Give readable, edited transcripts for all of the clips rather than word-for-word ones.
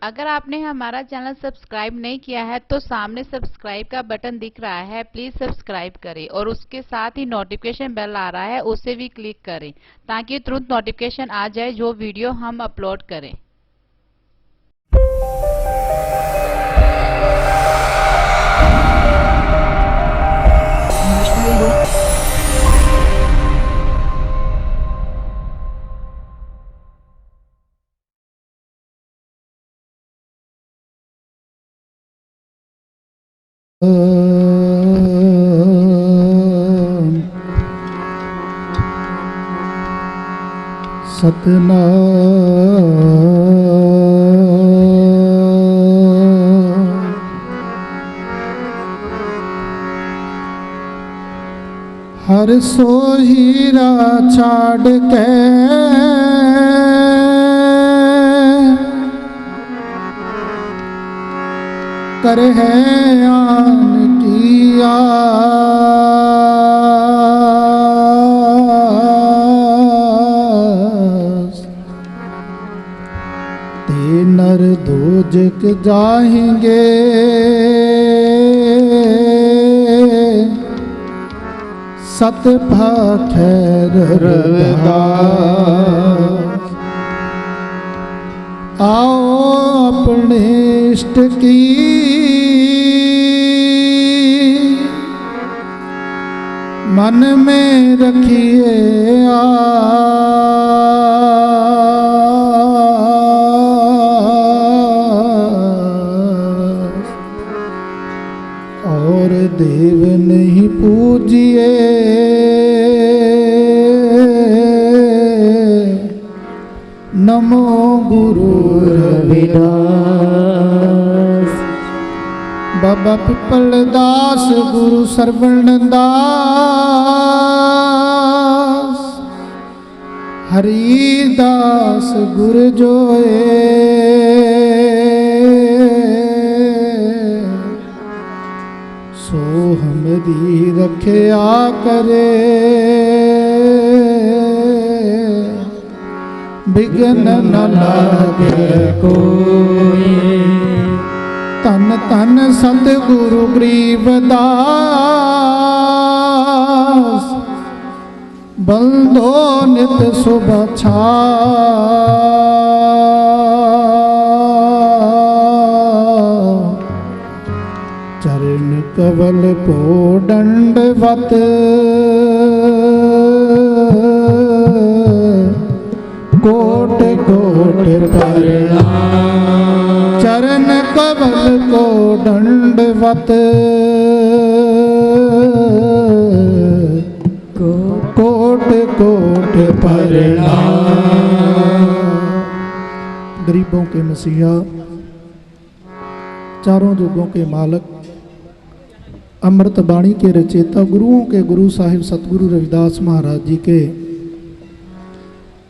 अगर आपने हमारा चैनल सब्सक्राइब नहीं किया है तो सामने सब्सक्राइब का बटन दिख रहा है, प्लीज सब्सक्राइब करें और उसके साथ ही नोटिफिकेशन बेल आ रहा है उसे भी क्लिक करें ताकि तुरंत नोटिफिकेशन आ जाए जो वीडियो हम अपलोड करें। सतनाम हर सोहीरा छाड़ के कर है आन किया ते नर दोजक जाएंगे सत भाखैर रविदास। आओ अपने इष्ट की मन में रखिए आस और देव नहीं पूजिए नमो गुरु रविदास। बाबा पिपल दास गुरु सरवण दास हरिदास गुरु जोए सो हमरी रखया करे बिघन न लागे कोई। तन तन सतगुरु गरीबदास बंदो नित सुबह छा चरण कवल को दंडवत कोट कोट प्रणाम। चरण कवल को दंडवत कोट कोट प्रणाम। गरीबों के मसीहा, चारों युगों के मालक, अमृत बाणी के रचेता, गुरुओं के गुरु साहिब सतगुरु रविदास महाराज जी के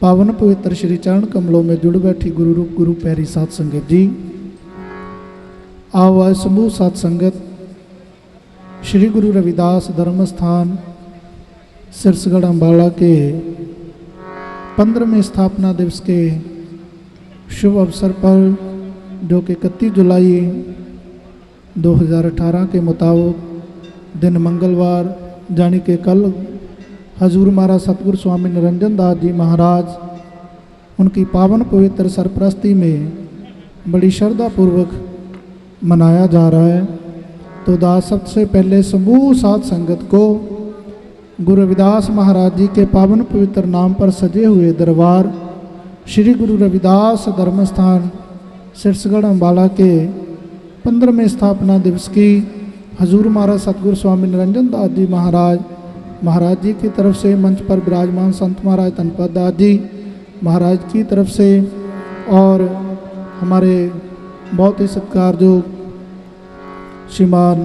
पावन पवित्र श्री चरण कमलों में जुड़ बैठी गुरु रूप गुरु प्यारी साध संगत जी, आओ आज समूह साध संगत श्री गुरु रविदास धर्म स्थान सिरसगढ़ अम्बाला के 15वें स्थापना दिवस के शुभ अवसर पर, जो कि 31 जुलाई 2018 के मुताबिक दिन मंगलवार यानी कि कल हजूर महाराज सतगुरु स्वामी निरंजन दास जी महाराज उनकी पावन पवित्र सरप्रस्ती में बड़ी श्रद्धा पूर्वक मनाया जा रहा है। तो दास सबसे पहले समूह साध संगत को गुरु रविदास महाराज जी के पावन पवित्र नाम पर सजे हुए दरबार श्री गुरु रविदास धर्मस्थान सिरसगढ़ अम्बाला के 15वें स्थापना दिवस की हजूर महाराज सतगुरु स्वामी निरंजन दास जी महाराज जी की तरफ से मंच पर विराजमान संत महाराज तनपत दास जी महाराज की तरफ से और हमारे बहुत ही सत्कारयोग श्रीमान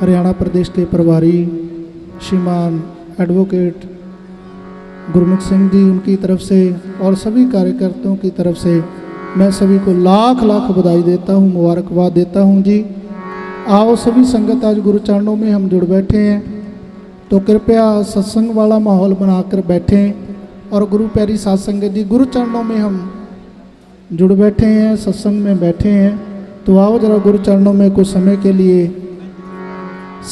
हरियाणा प्रदेश के प्रभारी श्रीमान एडवोकेट गुरमुख सिंह जी उनकी तरफ से और सभी कार्यकर्ताओं की तरफ से मैं सभी को लाख लाख बधाई देता हूँ, मुबारकबाद देता हूँ जी। आओ सभी संगत आज गुरु चरणों में हम जुड़ बैठे हैं, तो कृपया सत्संग वाला माहौल बनाकर बैठें और गुरु प्यारी साध संगत जी गुरु चरणों में हम जुड़ बैठे हैं, सत्संग में बैठे हैं, तो आओ जरा गुरु चरणों में कुछ समय के लिए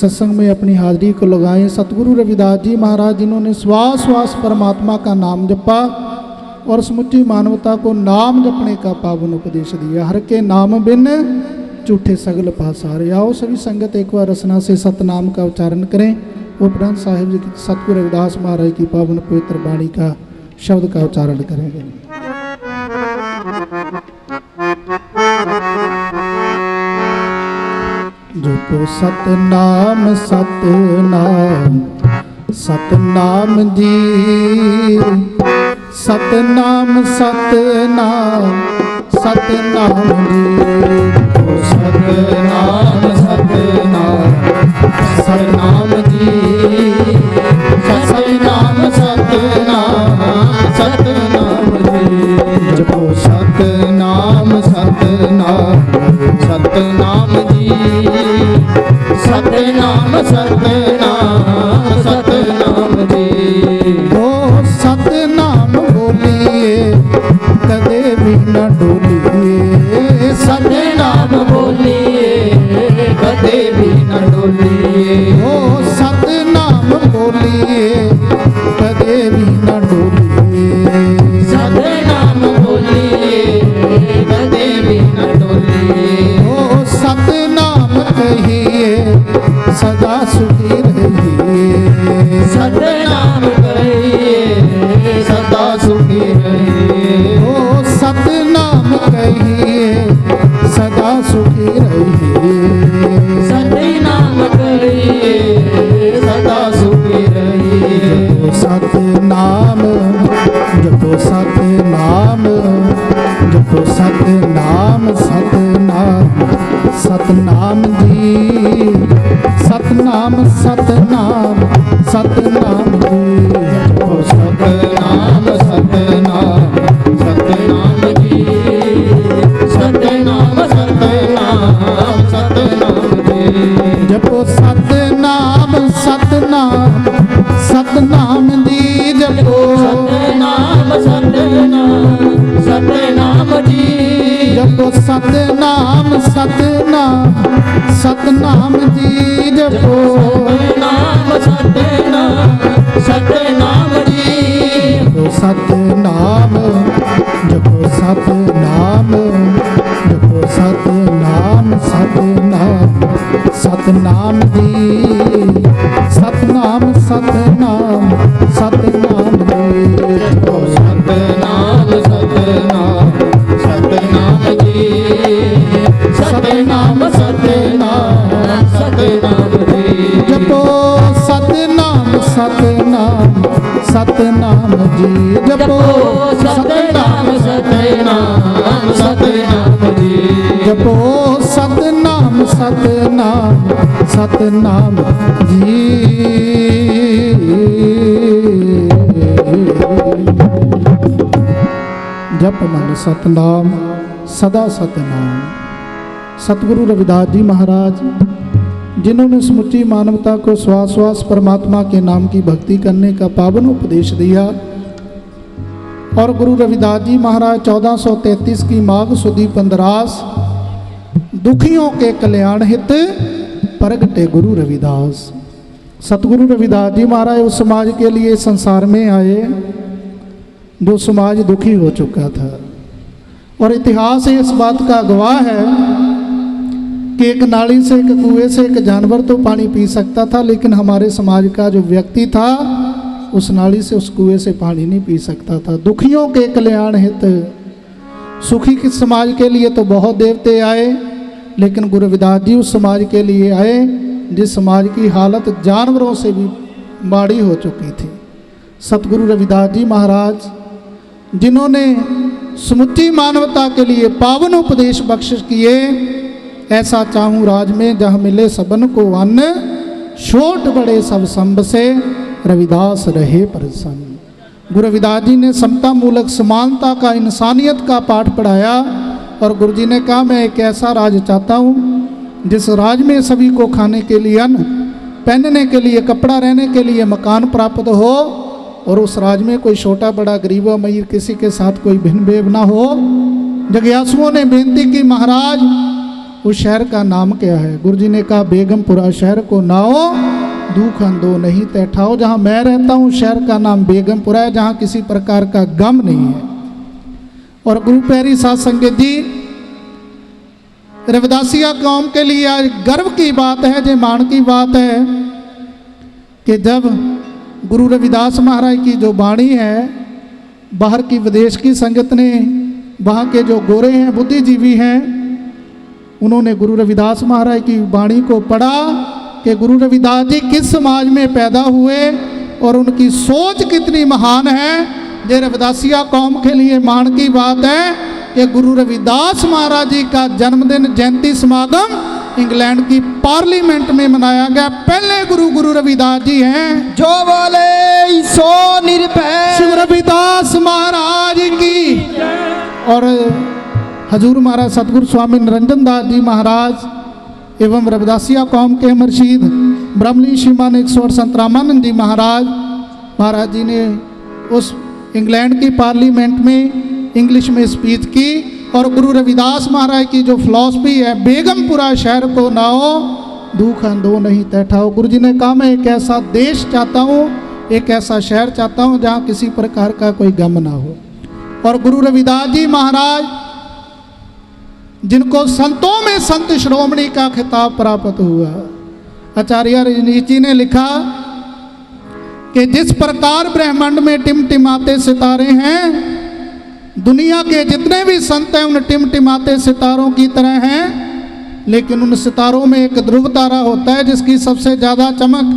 सत्संग में अपनी हाजिरी को लगाएं। सतगुरु रविदास जी महाराज जिन्होंने श्वास श्वास परमात्मा का नाम जपा और समुची मानवता को नाम जपने का पावन उपदेश दिया। हर के नाम बिन झूठे सगल पासारे। आओ सभी संगत एक बार रसना से सतनाम का उच्चारण करें। उपरांत साहिब जी की सतगुरु रविदास महाराज की पावन पवित्र वाणी का शब्द का उच्चारण करेंगे। जपो सतनाम सतनाम सतनाम जी, सतनाम सतनाम सतनाम जी। जपो सतनाम सतनाम सतनाम जी, सतनाम सतनाम सतनाम जी। जपो सतनाम सतनाम सतनाम जी, सतनाम सतनाम सतनाम जी। ओ सतनाम बोलिए कदे भी न डोलिए, सतनाम बोलिए कदे भी न डोलिए। ओ सतनाम बोलिए कदे भी न डोलिए, सतनाम बोलिए कदे भी न डोलिए। ओ सतनाम कहिए सदा सुखी रहिए, सतनाम कहिए सदा सुखी रहिए। ओ सतनाम कहिए सदा सुखी रहिए, सतनाम कहिए सदा सुखी रहिए। सतनाम जपो सतनाम, जपो सतनाम सतनाम सतनाम जी, सतनाम सतनाम सतनाम जी। जपो सतनाम सतनाम सतनाम जी, सतनाम सतनाम सतनाम जी। जपो सतनाम सतनाम सतनाम जी। जपो सतनाम सतनाम सतनाम जी। जपो सतनाम सतनाम सतनाम जी। जपो सतनाम सतनाम सतनाम जी। जपो सतनाम, जपो सतनाम, जपो सतनाम सतनाम सतनाम जी, सतनाम सतनाम सतनाम जी। जपो सतनाम सतनाम सतनाम जी, सतनाम सतनाम सतनाम जी। जपो सतनाम सतनाम सतनाम जी। जपो सतनाम सतनाम सतनाम जी। जपो सतनाम सतनाम सतनाम जी। जप मन सतनाम सदा सतनाम। सतगुरु रविदास जी महाराज जिन्होंने समुची मानवता को श्वास श्वास परमात्मा के नाम की भक्ति करने का पावन उपदेश दिया, और गुरु रविदास जी महाराज 1433 की माघ सुदी 15 दुखियों के कल्याण हित प्रगटे गुरु रविदास। सतगुरु रविदास जी महाराज उस समाज के लिए संसार में आए जो समाज दुखी हो चुका था, और इतिहास इस बात का गवाह है कि एक नाली से, एक कुएं से एक जानवर तो पानी पी सकता था, लेकिन हमारे समाज का जो व्यक्ति था उस नाली से, उस कुएं से पानी नहीं पी सकता था। दुखियों के कल्याण हित, सुखी के समाज के लिए तो बहुत देवते आए, लेकिन गुरु रविदास जी उस समाज के लिए आए जिस समाज की हालत जानवरों से भी माड़ी हो चुकी थी। सतगुरु रविदास जी महाराज जिन्होंने समुची मानवता के लिए पावन उपदेश बख्शिश किए, ऐसा चाहूँ राज में जहाँ मिले सबन को अन्न, छोट बड़े सब संब से रविदास रहे प्रसन्न। गुरु रविदास जी ने समता मूलक समानता का, इंसानियत का पाठ पढ़ाया, और गुरु जी ने कहा मैं एक ऐसा राज चाहता हूँ जिस राज में सभी को खाने के लिए अन्न, पहनने के लिए कपड़ा, रहने के लिए मकान प्राप्त हो, और उस राज में कोई छोटा बड़ा गरीब अमीर किसी के साथ कोई भिन्न भेद ना हो। जिज्ञासुओं ने बेनती की, महाराज उस शहर का नाम क्या है? गुरु जी ने कहा, बेगमपुरा शहर को नाओ दुख अंदो नहीं तैठाओ। जहाँ मैं रहता हूँ शहर का नाम बेगमपुरा है, जहाँ किसी प्रकार का गम नहीं है। और गुरु प्यारी साध संगत जी, रविदासिया कौम के लिए आज गर्व की बात है, जे मान की बात है कि जब गुरु रविदास महाराज की जो वाणी है, बाहर की विदेश की संगत ने, वहाँ के जो गोरे हैं, बुद्धिजीवी हैं, उन्होंने गुरु रविदास महाराज की वाणी को पढ़ा कि गुरु रविदास जी किस समाज में पैदा हुए और उनकी सोच कितनी महान है। ये रविदासिया कौम के लिए मान की बात है कि गुरु रविदास महाराज जी का जन्मदिन जयंती समागम इंग्लैंड की पार्लियामेंट में मनाया गया। पहले गुरु रविदास जी हैं। जो बोले सो निर्भय श्री रविदास महाराज की। और हजूर महाराज सतगुरु स्वामी निरंजन दास जी महाराज एवं रविदासिया कौम के मुर्शीद ब्रह्मलीन श्रीमान 108 संत रामानंद जी महाराज जी ने उस इंग्लैंड की पार्लियामेंट में इंग्लिश में स्पीच की। और गुरु रविदास महाराज की जो फिलॉसफी है, बेगमपुरा शहर को नाओ दुख अंदो नहीं तैठाओ। गुरु जी ने कहा, मैं एक ऐसा देश चाहता हूँ, एक ऐसा शहर चाहता हूँ जहाँ किसी प्रकार का कोई गम ना हो। और गुरु रविदास जी महाराज, जिनको संतों में संत श्रोमणी का खिताब प्राप्त हुआ, आचार्य रजनीश जी ने लिखा कि जिस प्रकार ब्रह्मांड में टिमटिमाते सितारे हैं, दुनिया के जितने भी संत हैं उन टिमटिमाते सितारों की तरह हैं, लेकिन उन सितारों में एक ध्रुव तारा होता है जिसकी सबसे ज़्यादा चमक,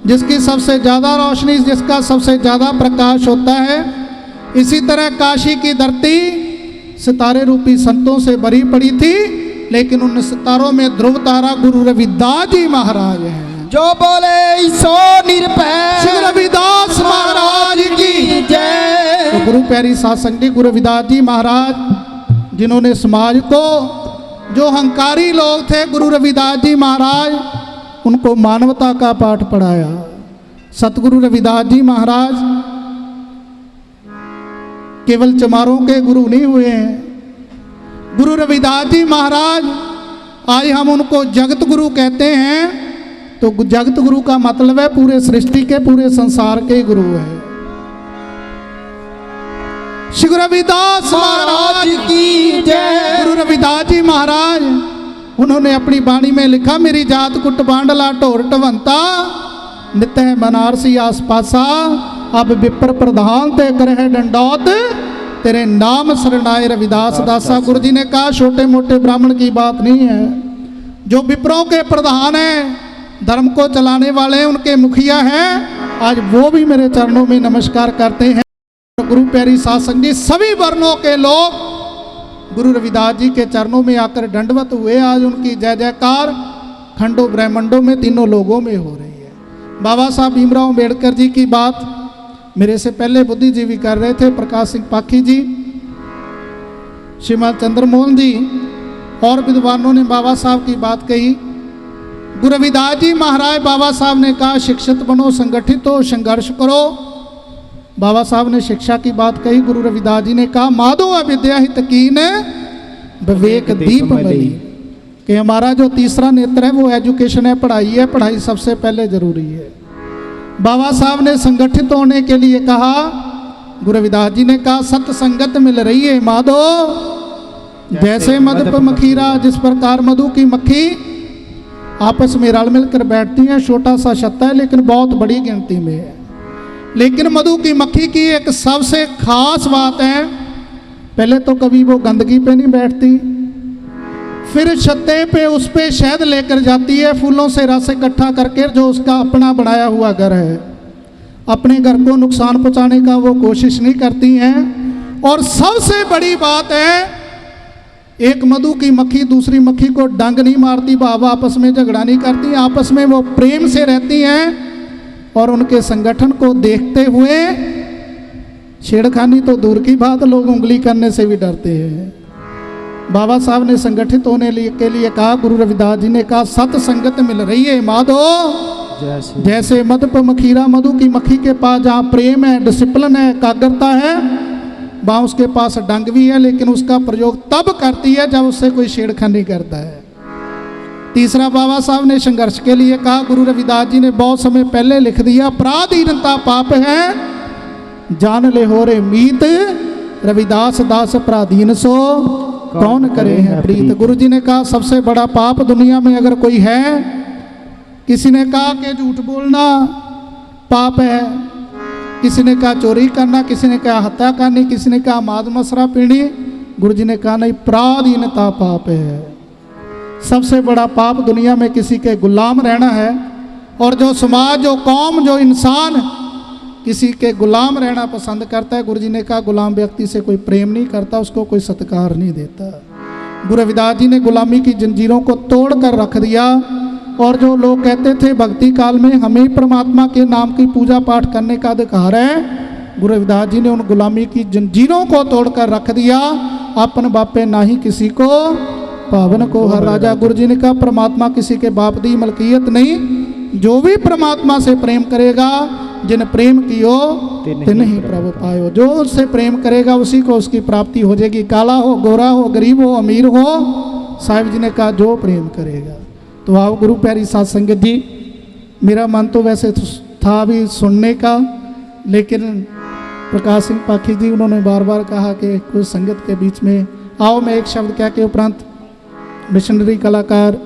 जिसकी सबसे ज़्यादा रोशनी, जिसका सबसे ज़्यादा प्रकाश होता है। इसी तरह काशी की धरती सितारे रूपी संतों से भरी पड़ी थी, लेकिन उन सितारों में ध्रुव तारा गुरु रविदास जी महाराज हैं। जो बोले सो निर्भय श्री रविदास महाराज की जय। तो गुरु प्यारी साध संगत, गुरु रविदास जी महाराज जिन्होंने समाज को, जो अहंकारी लोग थे, गुरु रविदास जी महाराज उनको मानवता का पाठ पढ़ाया। सतगुरु रविदास जी महाराज केवल चमारों के गुरु नहीं हुए हैं। गुरु रविदास जी महाराज, आज हम उनको जगत गुरु कहते हैं, तो जगत गुरु का मतलब है पूरे सृष्टि के, पूरे संसार के गुरु है। श्री रविदास महाराज की जय। गुरु रविदास जी महाराज, उन्होंने अपनी वाणी में लिखा, मेरी जात कुट बांडला ढोर ढवंता, नित्य बनारसी आस पासा, अब विप्र प्रधान ते करह डंडौत, तेरे नाम शरणाए रविदास दासा। गुरु जी ने कहा, छोटे मोटे ब्राह्मण की बात नहीं है, जो विप्रों के प्रधान हैं, धर्म को चलाने वाले उनके मुखिया हैं, आज वो भी मेरे चरणों में नमस्कार करते हैं। गुरु प्यारी साध संगत, सभी वर्णों के लोग गुरु रविदास जी के चरणों में आकर दंडवत हुए। आज उनकी जय जयकार खंडों ब्रह्मंडों में, तीनों लोगों में हो रही है। बाबा साहब भीमराव अम्बेडकर जी की बात मेरे से पहले बुद्धिजीवी कर रहे थे, प्रकाश सिंह पाखी जी, श्रीमान चंद्रमोहन जी और विद्वानों ने बाबा साहब की बात कही। गुरु रविदास जी महाराज, बाबा साहब ने कहा, शिक्षित बनो, संगठित हो, संघर्ष करो। बाबा साहब ने शिक्षा की बात कही। गुरु रविदास जी ने कहा, माधो अविद्या हित कीन विवेक दीप मली, कि हमारा जो तीसरा नेत्र है वो एजुकेशन है, पढ़ाई है, पढ़ाई सबसे पहले जरूरी है। बाबा साहब ने संगठित होने के लिए कहा। गुरु रविदास जी ने कहा, सत संगत मिल रही है माधो, जैसे मधु पर मखीरा, जिस प्रकार मधु की मक्खी आपस में रल मिलकर बैठती हैं, छोटा सा छत्ता है लेकिन बहुत बड़ी गिनती में है। लेकिन मधु की मक्खी की एक सबसे खास बात है, पहले तो कभी वो गंदगी पे नहीं बैठती, फिर छत्ते पे उस पे शहद लेकर जाती है, फूलों से रस इकट्ठा करके, जो उसका अपना बनाया हुआ घर है। अपने घर को नुकसान पहुंचाने का वो कोशिश नहीं करती हैं। और सबसे बड़ी बात है, एक मधु की मक्खी दूसरी मक्खी को डंग नहीं मारती, बाबा आपस में झगड़ा नहीं करती, आपस में वो प्रेम से रहती हैं। और उनके संगठन को देखते हुए छेड़खानी तो दूर की बात, लोग उंगली करने से भी डरते हैं। बाबा साहब ने संगठित होने के लिए कहा। गुरु रविदास जी ने कहा, सत संगत मिल रही है माधो, जैसे मधु पर मखीरा, मधु की मक्खी के पास जहाँ प्रेम है, डिसिप्लिन है, एकाग्रता है, वहाँ उसके पास डंग भी है, लेकिन उसका प्रयोग तब करती है जब उससे कोई छेड़खानी करता है। तीसरा, बाबा साहब ने संघर्ष के लिए कहा, गुरु रविदास जी ने बहुत समय पहले लिख दिया, अपराधहीनता पाप है जान ले हो रे मीत, रविदास दास अपराधीन सो कौन करे हैं प्रीत। गुरु जी ने कहा सबसे बड़ा पाप दुनिया में अगर कोई है, किसी ने कहा कि झूठ बोलना पाप है, किसी ने कहा चोरी करना, किसी ने कहा हत्या करनी, किसी ने कहा माद मसरा पीनी। गुरु जी ने कहा नहीं, अपराधहीनता पाप है। सबसे बड़ा पाप दुनिया में किसी के गुलाम रहना है। और जो समाज, जो कौम, जो इंसान किसी के गुलाम रहना पसंद करता है, गुरु जी ने कहा गुलाम व्यक्ति से कोई प्रेम नहीं करता, उसको कोई सत्कार नहीं देता। गुरु रविदास जी ने गुलामी की जंजीरों को तोड़ कर रख दिया। और जो लोग कहते थे भक्ति काल में हमें परमात्मा के नाम की पूजा पाठ करने का अधिकार है, गुरु रविदास जी ने उन गुलामी की जंजीरों को तोड़कर रख दिया। अपन बापे ना ही किसी को पावन को हर राजा। गुरु जी ने कहा परमात्मा किसी के बाप दी मलकियत नहीं, जो भी परमात्मा से प्रेम करेगा, जिन प्रेम कियो तिन ही प्रभु पायो। जो उससे प्रेम करेगा उसी को उसकी प्राप्ति हो जाएगी। काला हो, गोरा हो, गरीब हो, अमीर हो, साहिब जी ने कहा जो प्रेम करेगा। तो आओ गुरु प्यारी साध संगत जी, मेरा मन तो वैसे था भी सुनने का, लेकिन प्रकाश सिंह पाखी जी उन्होंने बार बार कहा कि कुछ संगत के बीच में आओ। मैं एक शब्द कह के उपरांत मिशनरी कलाकार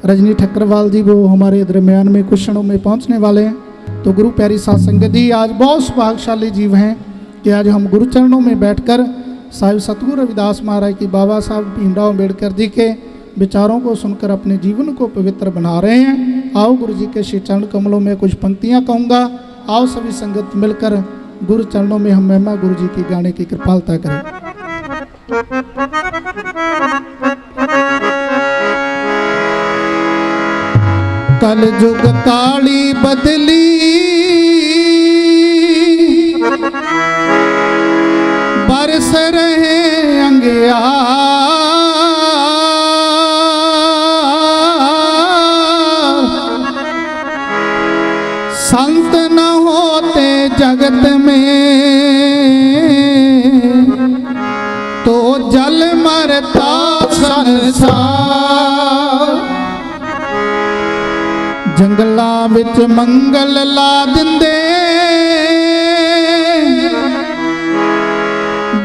रजनी ठक्करवाल जी वो हमारे दरमियान में कुछ क्षणों में पहुंचने वाले हैं। तो गुरु प्यारी साध संगत जी, आज बहुत सौभाग्यशाली जीव हैं कि आज हम गुरु चरणों में बैठकर साहिब सतगुरु रविदास महाराज की, बाबा साहब भीमराव अम्बेडकर जी के विचारों को सुनकर अपने जीवन को पवित्र बना रहे हैं। आओ गुरु जी के श्री चरण कमलों में कुछ पंक्तियां कहूँगा। आओ सभी संगत मिलकर गुरु चरणों में हम महिमा गुरु जी की गाने की कृपालता करें। कल जुग काली बदली, बरस रहे अंगियार, संत न होते जगत में तो जल मरता संसार। जंगलां विच मंगल ला दिंदे,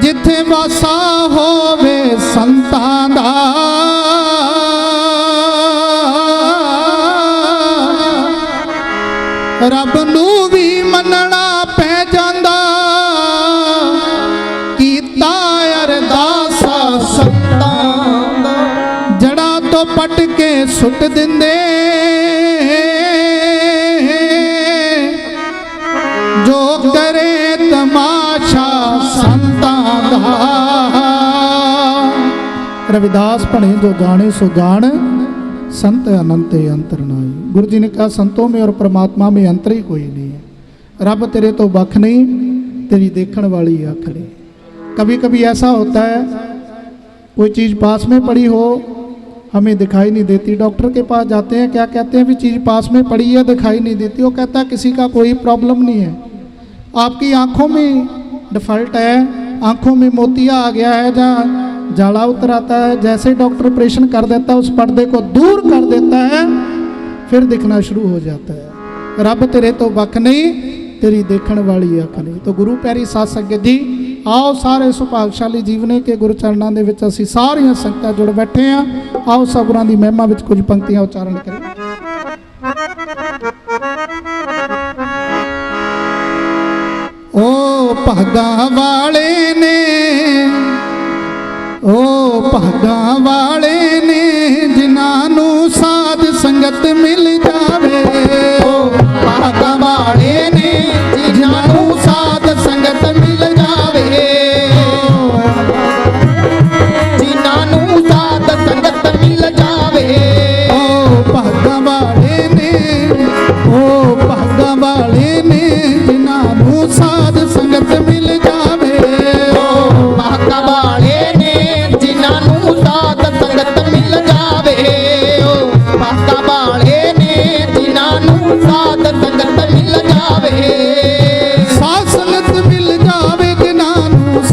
जिथे वासा होवे संतां दा, रब नू भी मनना पै जांदा, कीता अरदासा संतां दा, जड़ा तो पट के सुट दिंदे, जो करे तमाशा संतां दा। रविदास पढ़े जो जाने सो जान, संत अनंत अंतर नाई। गुरु जी ने कहा संतों में और परमात्मा में अंतर ही कोई नहीं है। रब तेरे तो बख नहीं, तेरी देखने वाली आँख नहीं। कभी कभी ऐसा होता है कोई चीज़ पास में पड़ी हो, हमें दिखाई नहीं देती। डॉक्टर के पास जाते हैं, क्या कहते हैं भी चीज़ पास में पड़ी है, दिखाई नहीं देती। वो कहता है किसी का कोई प्रॉब्लम नहीं है, आपकी आँखों में डिफॉल्ट है, आँखों में मोतिया आ गया है, जहाँ जाला उतर आता है। जैसे डॉक्टर ऑपरेशन कर देता है, उस पर्दे को दूर कर देता है, फिर दिखना शुरू हो जाता है। रब तेरे तो बख नहीं, तेरी देखने वाली अख नहीं। तो गुरु प्यारी साध संगत जी, आओ सारे सुभागशाली जीवने के गुरु चरणों के विच असीं सारियां संगतां जुड़ बैठे हैं। आओ सतगुरां दी महिमा विच कुछ पंक्तियां उच्चारण करें। ओ भागा वाले ने, ओ भागा वाले ने, जिन्हां नूं साध संगत मिल जावे। ओ भागा वाले ने, जिन्हां नूं साध संगत मिल जावे, जिन्हां नूं साध संगत मिल जावे। ओ भागा वाले ने, ओ भागा वाले ने, जिन्हां नूं साध संगत मिल जावे। ओ भागा वाले ने, जिन्हां नूं साध संगत मिल जावे। ओ भागा वाले ने, जिन्हां नूं साध संगत मिल जावे। साध संगत मिल जावे, जिन्हां नूं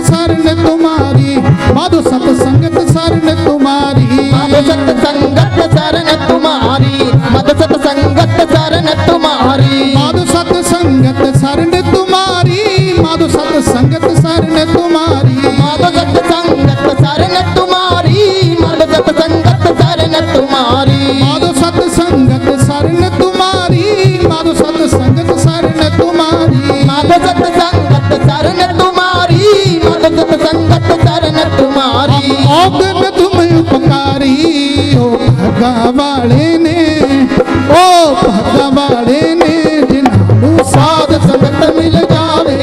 शरण तुम्हारी, माधो सतसंगत शरण तुम्हारी, माधो सतसंगत शरण तुम्हारी, माधो सतसंगत शरण तुम्हारी, माधो सतसंगत शरण तुम्हारी, माधो सतसंगत शरण तुम्हारी, माधो सतसंगत शरण तुम्हारी, माधो सतसंगत शरण तुम्हारी, माधो सतसंगत शरण तुम्हारी, माधो सतसंगत शरण तुम्हारी, माधो सतसंगत शरण तुम्हारी, माधो सतसंगत शरण तुम्हारी। औगन तुम उपकारी, ओ भगा वाले ने, ओ भगा वाले ने, जिन्हानू साध संगत मिल जावे,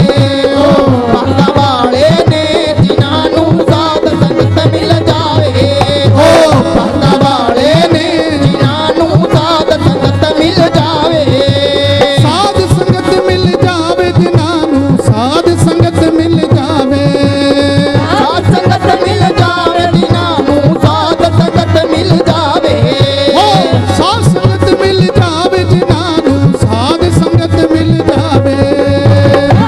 ओ भागा वाले ने जिन्हानू साध संगत मिल जावे, ओ भागा वाले ने जिन्हानू साध संगत मिल जावे, साध संगत मिल जावे, जिन्हानू साध संगत मिल जावे, साध संगत मिल जावे, जिन्हानू साध संगत मिल जावे, ओ साध संगत मिल जावे, जिन्हानू साध संगत मिल जावे,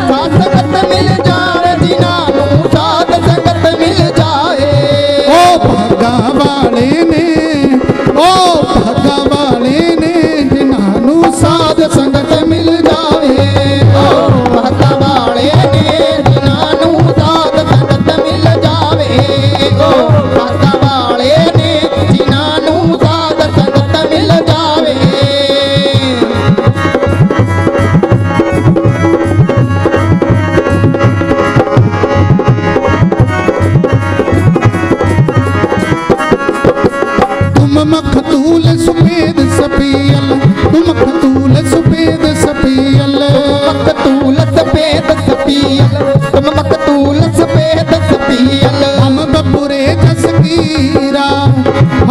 साध संगत मिल जावे, जिन्हानू साध संगत मिल जावे, ओ भागा वाले ने, ओ भागा वाले ने, जिन्हानू साध संगत मिल जावे, ओ भागा वाले ने जिन्हानू साध संगत मिल जावे, ओ भागा वाले ने जिन्हानू साध संगत मिल जावे। तुम मखतूल सुपेद सपियल, तुम मखतूल सुपेद सपियल, मकतूल सफेद सपियल, तुम मकतूल सफेद सपियल, हम बपुरे जसकीरा,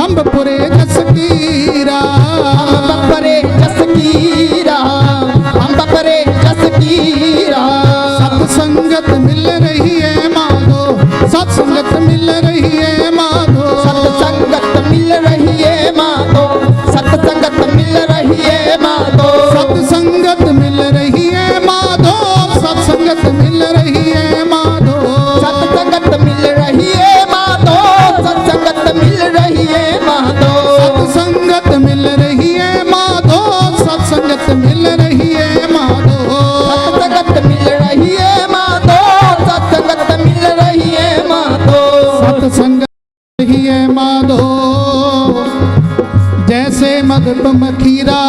हम बपुरे जसकीरा, हम बकरे जसकीरा, हम बकरे जसकीरा, सत्संगत मिल रही है माधो, सत्संगत मिल रही है माधो, सत्संगत मिल रही है माधो, सत्संगत मिल रही है माधो, सत्संगत मिल रही है माधो, सत्संगत मिल रही है माधो, सत्संगत मिल रही है माधो, सत्संगत मिल रही है माधो, सत्संगत मिल रही है माधो, सत्संगत मिल रही है माधो, सत्संगत मिल रही है माधो, सत्संगत मिल रही है माधो, सत्संगत रही है माधो, जैसे मधुप मखीरा।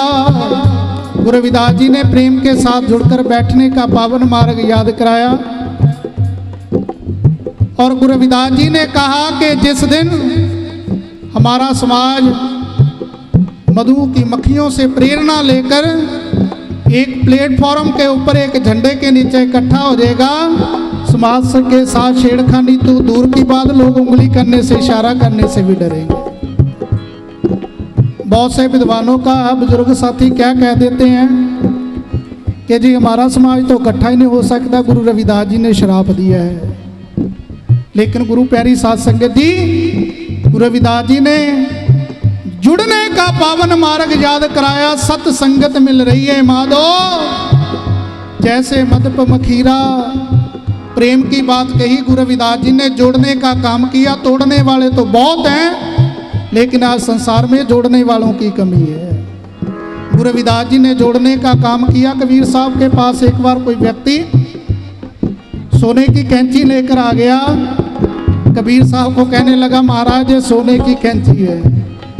गुरु रविदास जी ने प्रेम के साथ जुड़कर बैठने का पावन मार्ग याद कराया और गुरु रविदास जी ने कहा कि जिस दिन हमारा समाज मधु की मक्खियों से प्रेरणा लेकर एक प्लेटफॉर्म के ऊपर एक झंडे के नीचे इकट्ठा हो जाएगा, समाज के साथ छेड़खानी तो दूर की बात, लोग उंगली करने से, इशारा करने से भी डरेंगे। बहुत से विद्वानों का बुजुर्ग साथी क्या कह देते हैं कि जी हमारा समाज तो इकट्ठा ही नहीं हो सकता, गुरु रविदास जी ने श्राप दिया है। लेकिन गुरु प्यारी साध संगत जी, गुरु रविदास जी ने जुड़ने का पावन मार्ग याद कराया। सत्संगत मिल रही है माधो, जैसे मधुप मखीरा। प्रेम की बात कही गुरु रविदास जी ने, जोड़ने का काम किया। तोड़ने वाले तो बहुत हैं, लेकिन आज संसार में जोड़ने वालों की कमी है। गुरु रविदास जी ने जोड़ने का काम किया। कबीर साहब के पास एक बार कोई व्यक्ति सोने की कैंची लेकर आ गया। कबीर साहब को कहने लगा, महाराज ये सोने की कैंची है।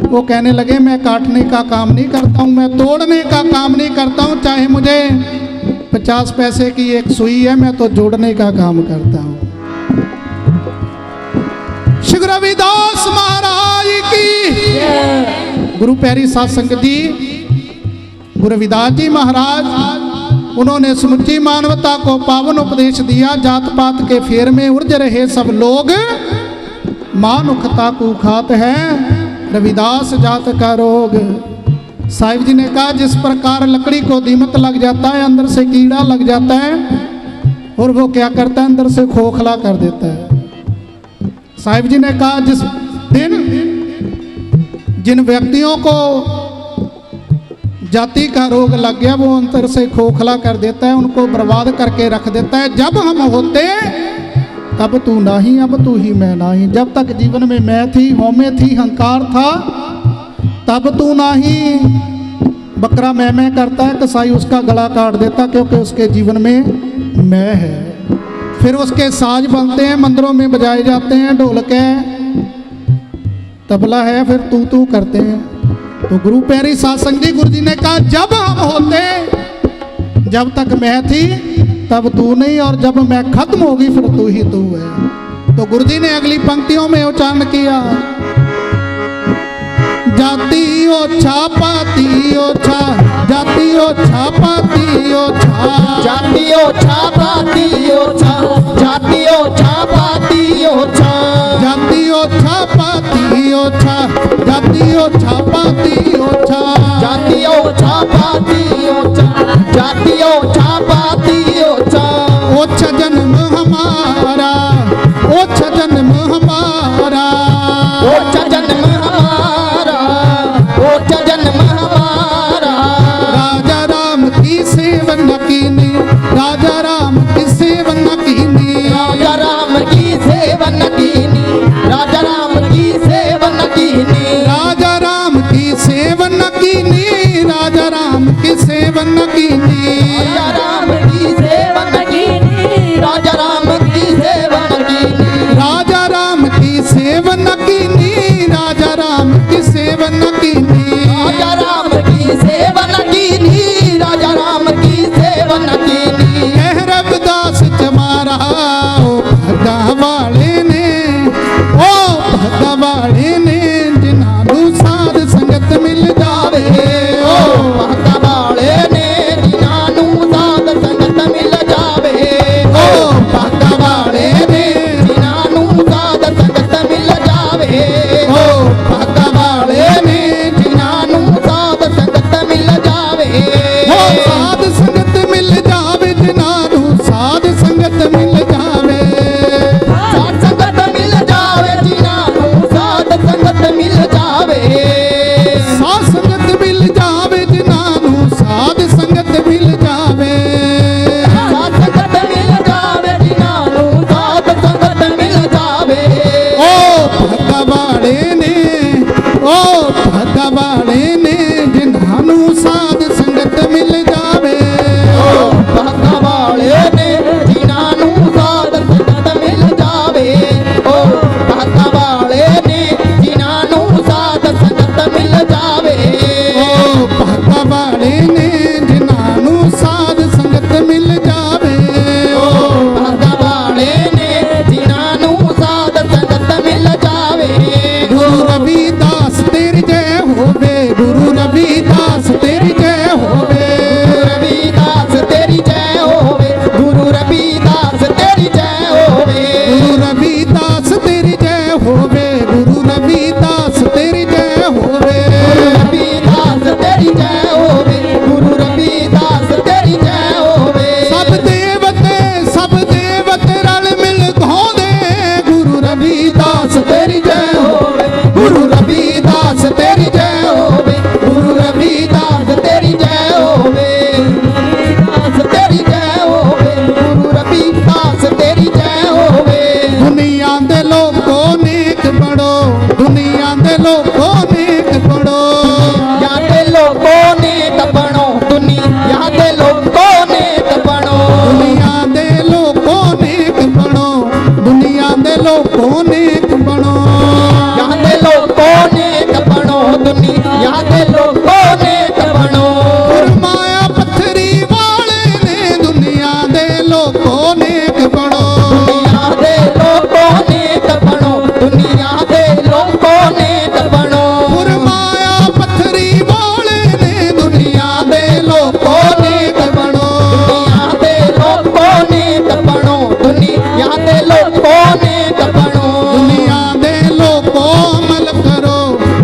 वो कहने लगे, मैं काटने का काम नहीं करता हूँ, मैं तोड़ने का काम नहीं करता हूँ, चाहे मुझे 50 पैसे की एक सुई है, मैं तो जोड़ने का काम करता हूँ। श्री गुरु रविदास महाराज की। गुरु प्यारी साध संगत जी, गुरु रविदास जी महाराज, उन्होंने समुची मानवता को पावन उपदेश दिया। जात पात के फेर में उलझ रहे सब लोग, मानुखता कुखात है, रविदास जात का रोग। साहिब जी ने कहा, जिस प्रकार लकड़ी को दीमक लग जाता है, अंदर से कीड़ा लग जाता है, और वो क्या करता है, अंदर से खोखला कर देता है। साहिब जी ने कहा, जिस दिन जिन व्यक्तियों को जाति का रोग लग गया, वो अंदर से खोखला कर देता है, उनको बर्बाद करके रख देता है। जब हम होते तब तू नाही अब तू ही मैं नाही। जब तक जीवन में मैं थी, हौमे थी, हंकार था, तब तू नाही। बकरा मैं करता है, कसाई उसका गला काट देता क्योंकि उसके जीवन में मैं है। फिर उसके साज बनते हैं, मंदिरों में बजाए जाते हैं, ढोलक है, तबला है, फिर तू करते हैं। तो गुरु प्यारी सत्संग जी, गुरु जी ने कहा जब हम होते, जब तक मैं थी तब तू नहीं, और जब मैं खत्म होगी फिर तू ही तू है। तो गुरु जी ने अगली पंक्तियों में उच्चारण किया, जाति ओछा पाती ओछा, जाति ओछा पाती ओछा, जाति ओछा पाती ओछा, जाति ओछा पाती ओछा, जाति ओछा पाती ओछा, जाति ओछा पाती ओछा, जाति ओछा पाती ओछा, जाति ओछा पाती ओछा। ओछा जन्म हमारा, ओछा जन्म हमारा, ओछा जन्म हमारा, ओछा जन्म हमारा। राजा राम की सेवन कीनी, राजा राम की सेवन कीनी, राजा राम की सेवन कीनी, राजा राम की सेवन कीनी, राजा राम की सेवन कीनी, राजा राम की सेवन कीनी, राजा राम की सेवन कीनी, राजा राम की सेवन कीनी, राजा राम की सेवन कीनी, राजा राम की सेवन कीनी, राजा राम की सेवन कीनी, राजा राम की सेवन कीनी। कह रविदास चमारा ओ भगा वाले ने, ओ भगा वाले ने, जिन्हां नूं साध संगत मिल जावे, ओ भगा वाले ने, जिन्हां नूं साध संगत मिल जावे, ओ भगा वाले ने, जिन्हां नूं साध संगत मिल जावे, ओ भगा वाले ने, जिन्हां नूं साध संगत मिल जावे, ओ साध संगत मिल जावे, जिन्हां नूं साध संगत मिल जावे, साध संगत मिल जावे, जिन्हां नूं साध संगत मिल जावे, साध संगत मिल जावे, जिन्हां नूं साध संगत मिल जावे, साध संगत मिल जावे, जिन्हां नूं साध संगत मिल जावे। ओ भगा वाले ने, ओ भगा वाले ने, जिन्हां नूं साध संगत मिल जावे, ओ भगा वाले ने, जिन्हां नूं साध संगत मिल जावे, ओ भगा वाले ने, जिन्हां नूं साध संगत मिल जावे, ओ भगा वाले ने, जिन्हां नूं साध संगत मिल जावे, ओ भगा वाले ने, जिन्हां नूं साध संगत मिल जावे। गुरु रविदास तेरी जय होवे, गुरु रविदास तेरी जय होवे, रविदास तेरी जय होवे, गुरु रविदास तेरी जय होवे, गुरु रविदास तेरी जय होवे, गुरु रविदास तेरी जय होवे, रविदास तेरी जय होवे, गुरु रविदास तेरी जय होवे। सब देवते रल मिल गाउंदे, गुरु रविदास तेरी जय होवे, गुरु रविदास तेरी जय होवे, गुरु रविदास तेरी जय होवे, रविदास तेरी जय होवे, गुरु रविदास तेरी जय होवे। दुनिया दे लोगों नेक बड़ो, दुनिया दे लोगों नेक बड़ो, यहाँ के लोगों ने तपणो, दुनिया के लोगों ने तपणो, दुनिया दे लोगों नेक बड़ो, दुनिया दे लोगों नेक बड़ो, यहाँ के लोगों ने तपणो, दुनिया के लोगों ने तपणो। फरमाया पत्थरी वाले ने, दुनिया दे लोगों नेक बड़ो, दुनिया के लोगों ने तपणो, दुनिया के लोगों ने तपणो। फरमाया पत्थरी वाले ने, दुनिया दे लोगों नेक बड़ो, दुनिया के लोगों ने तपणो, दुनिया के लोगों ने तपणो। दुनिया दे लोगों अमल करो,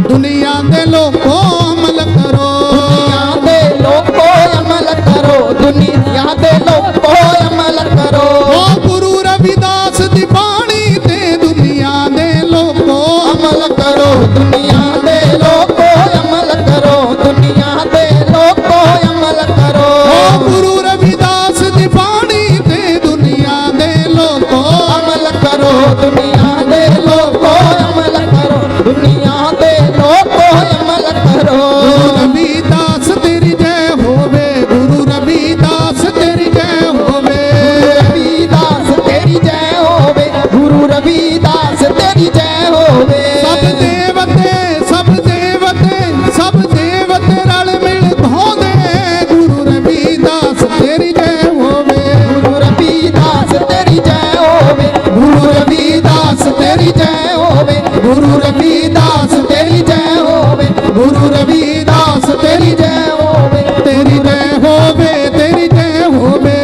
दुनिया दे लोगों अमल करो, दुनिया के लोगों अमल करो, दुनिया के लोगों अमल करो। ओ गुरु रविदास दी बाणी ते दुनिया दे लोगों अमल करो, दुनिया के लोगों अमल करो, दुनिया के लोगों अमल करो। ओ गुरु रविदास दी बाणी ते दुनिया दे लोगों अमल करो, ਦੁਨੀਆ ਦੇ ਲੋਕੋ ਅਮਲ ਕਰੋ, ਦੁਨੀਆ ਦੇ ਲੋਕੋ ਅਮਲ ਕਰੋ। ਗੁਰੂ ਰਵਿਦਾਸ ਤੇਰੀ ਜੈ ਹੋਵੇ, ਗੁਰੂ ਰਵਿਦਾਸ ਤੇਰੀ ਜੈ ਹੋਵੇ, ਰਵਿਦਾਸ ਤੇਰੀ ਜੈ ਹੋਵੇ, ਗੁਰੂ ਰਵਿਦਾਸ ਤੇਰੀ ਜੈ ਹੋਵੇ। ਸਭ ਦੇਵਤੇ ਸਭ ਦੇਵਤੇ ਸਭ ਦੇਵਤੇ ਰਲ ਮਿਲ ਧੋਂਦੇ, ਗੁਰੂ ਰਵਿਦਾਸ ਤੇਰੀ ਜੈ ਹੋਵੇ, ਗੁਰੂ ਰਵਿਦਾਸ ਤੇਰੀ ਜੈ ਹੋਵੇ, ਗੁਰੂ ਰਵਿਦਾਸ ਤੇਰੀ ਜੈ ਹੋਵੇ, ਗੁਰੂ ਰਵਿਦਾਸ ਤੇਰੀ ਜੈ ਹੋਵੇ, ਗੁਰੂ ਰਵਿਦਾਸ ਤੇਰੀ ਜੈ ਹੋਵੇ। ਤੇਰੀ ਜੈ ਹੋਵੇ, ਤੇਰੀ ਜੈ ਹੋਵੇ,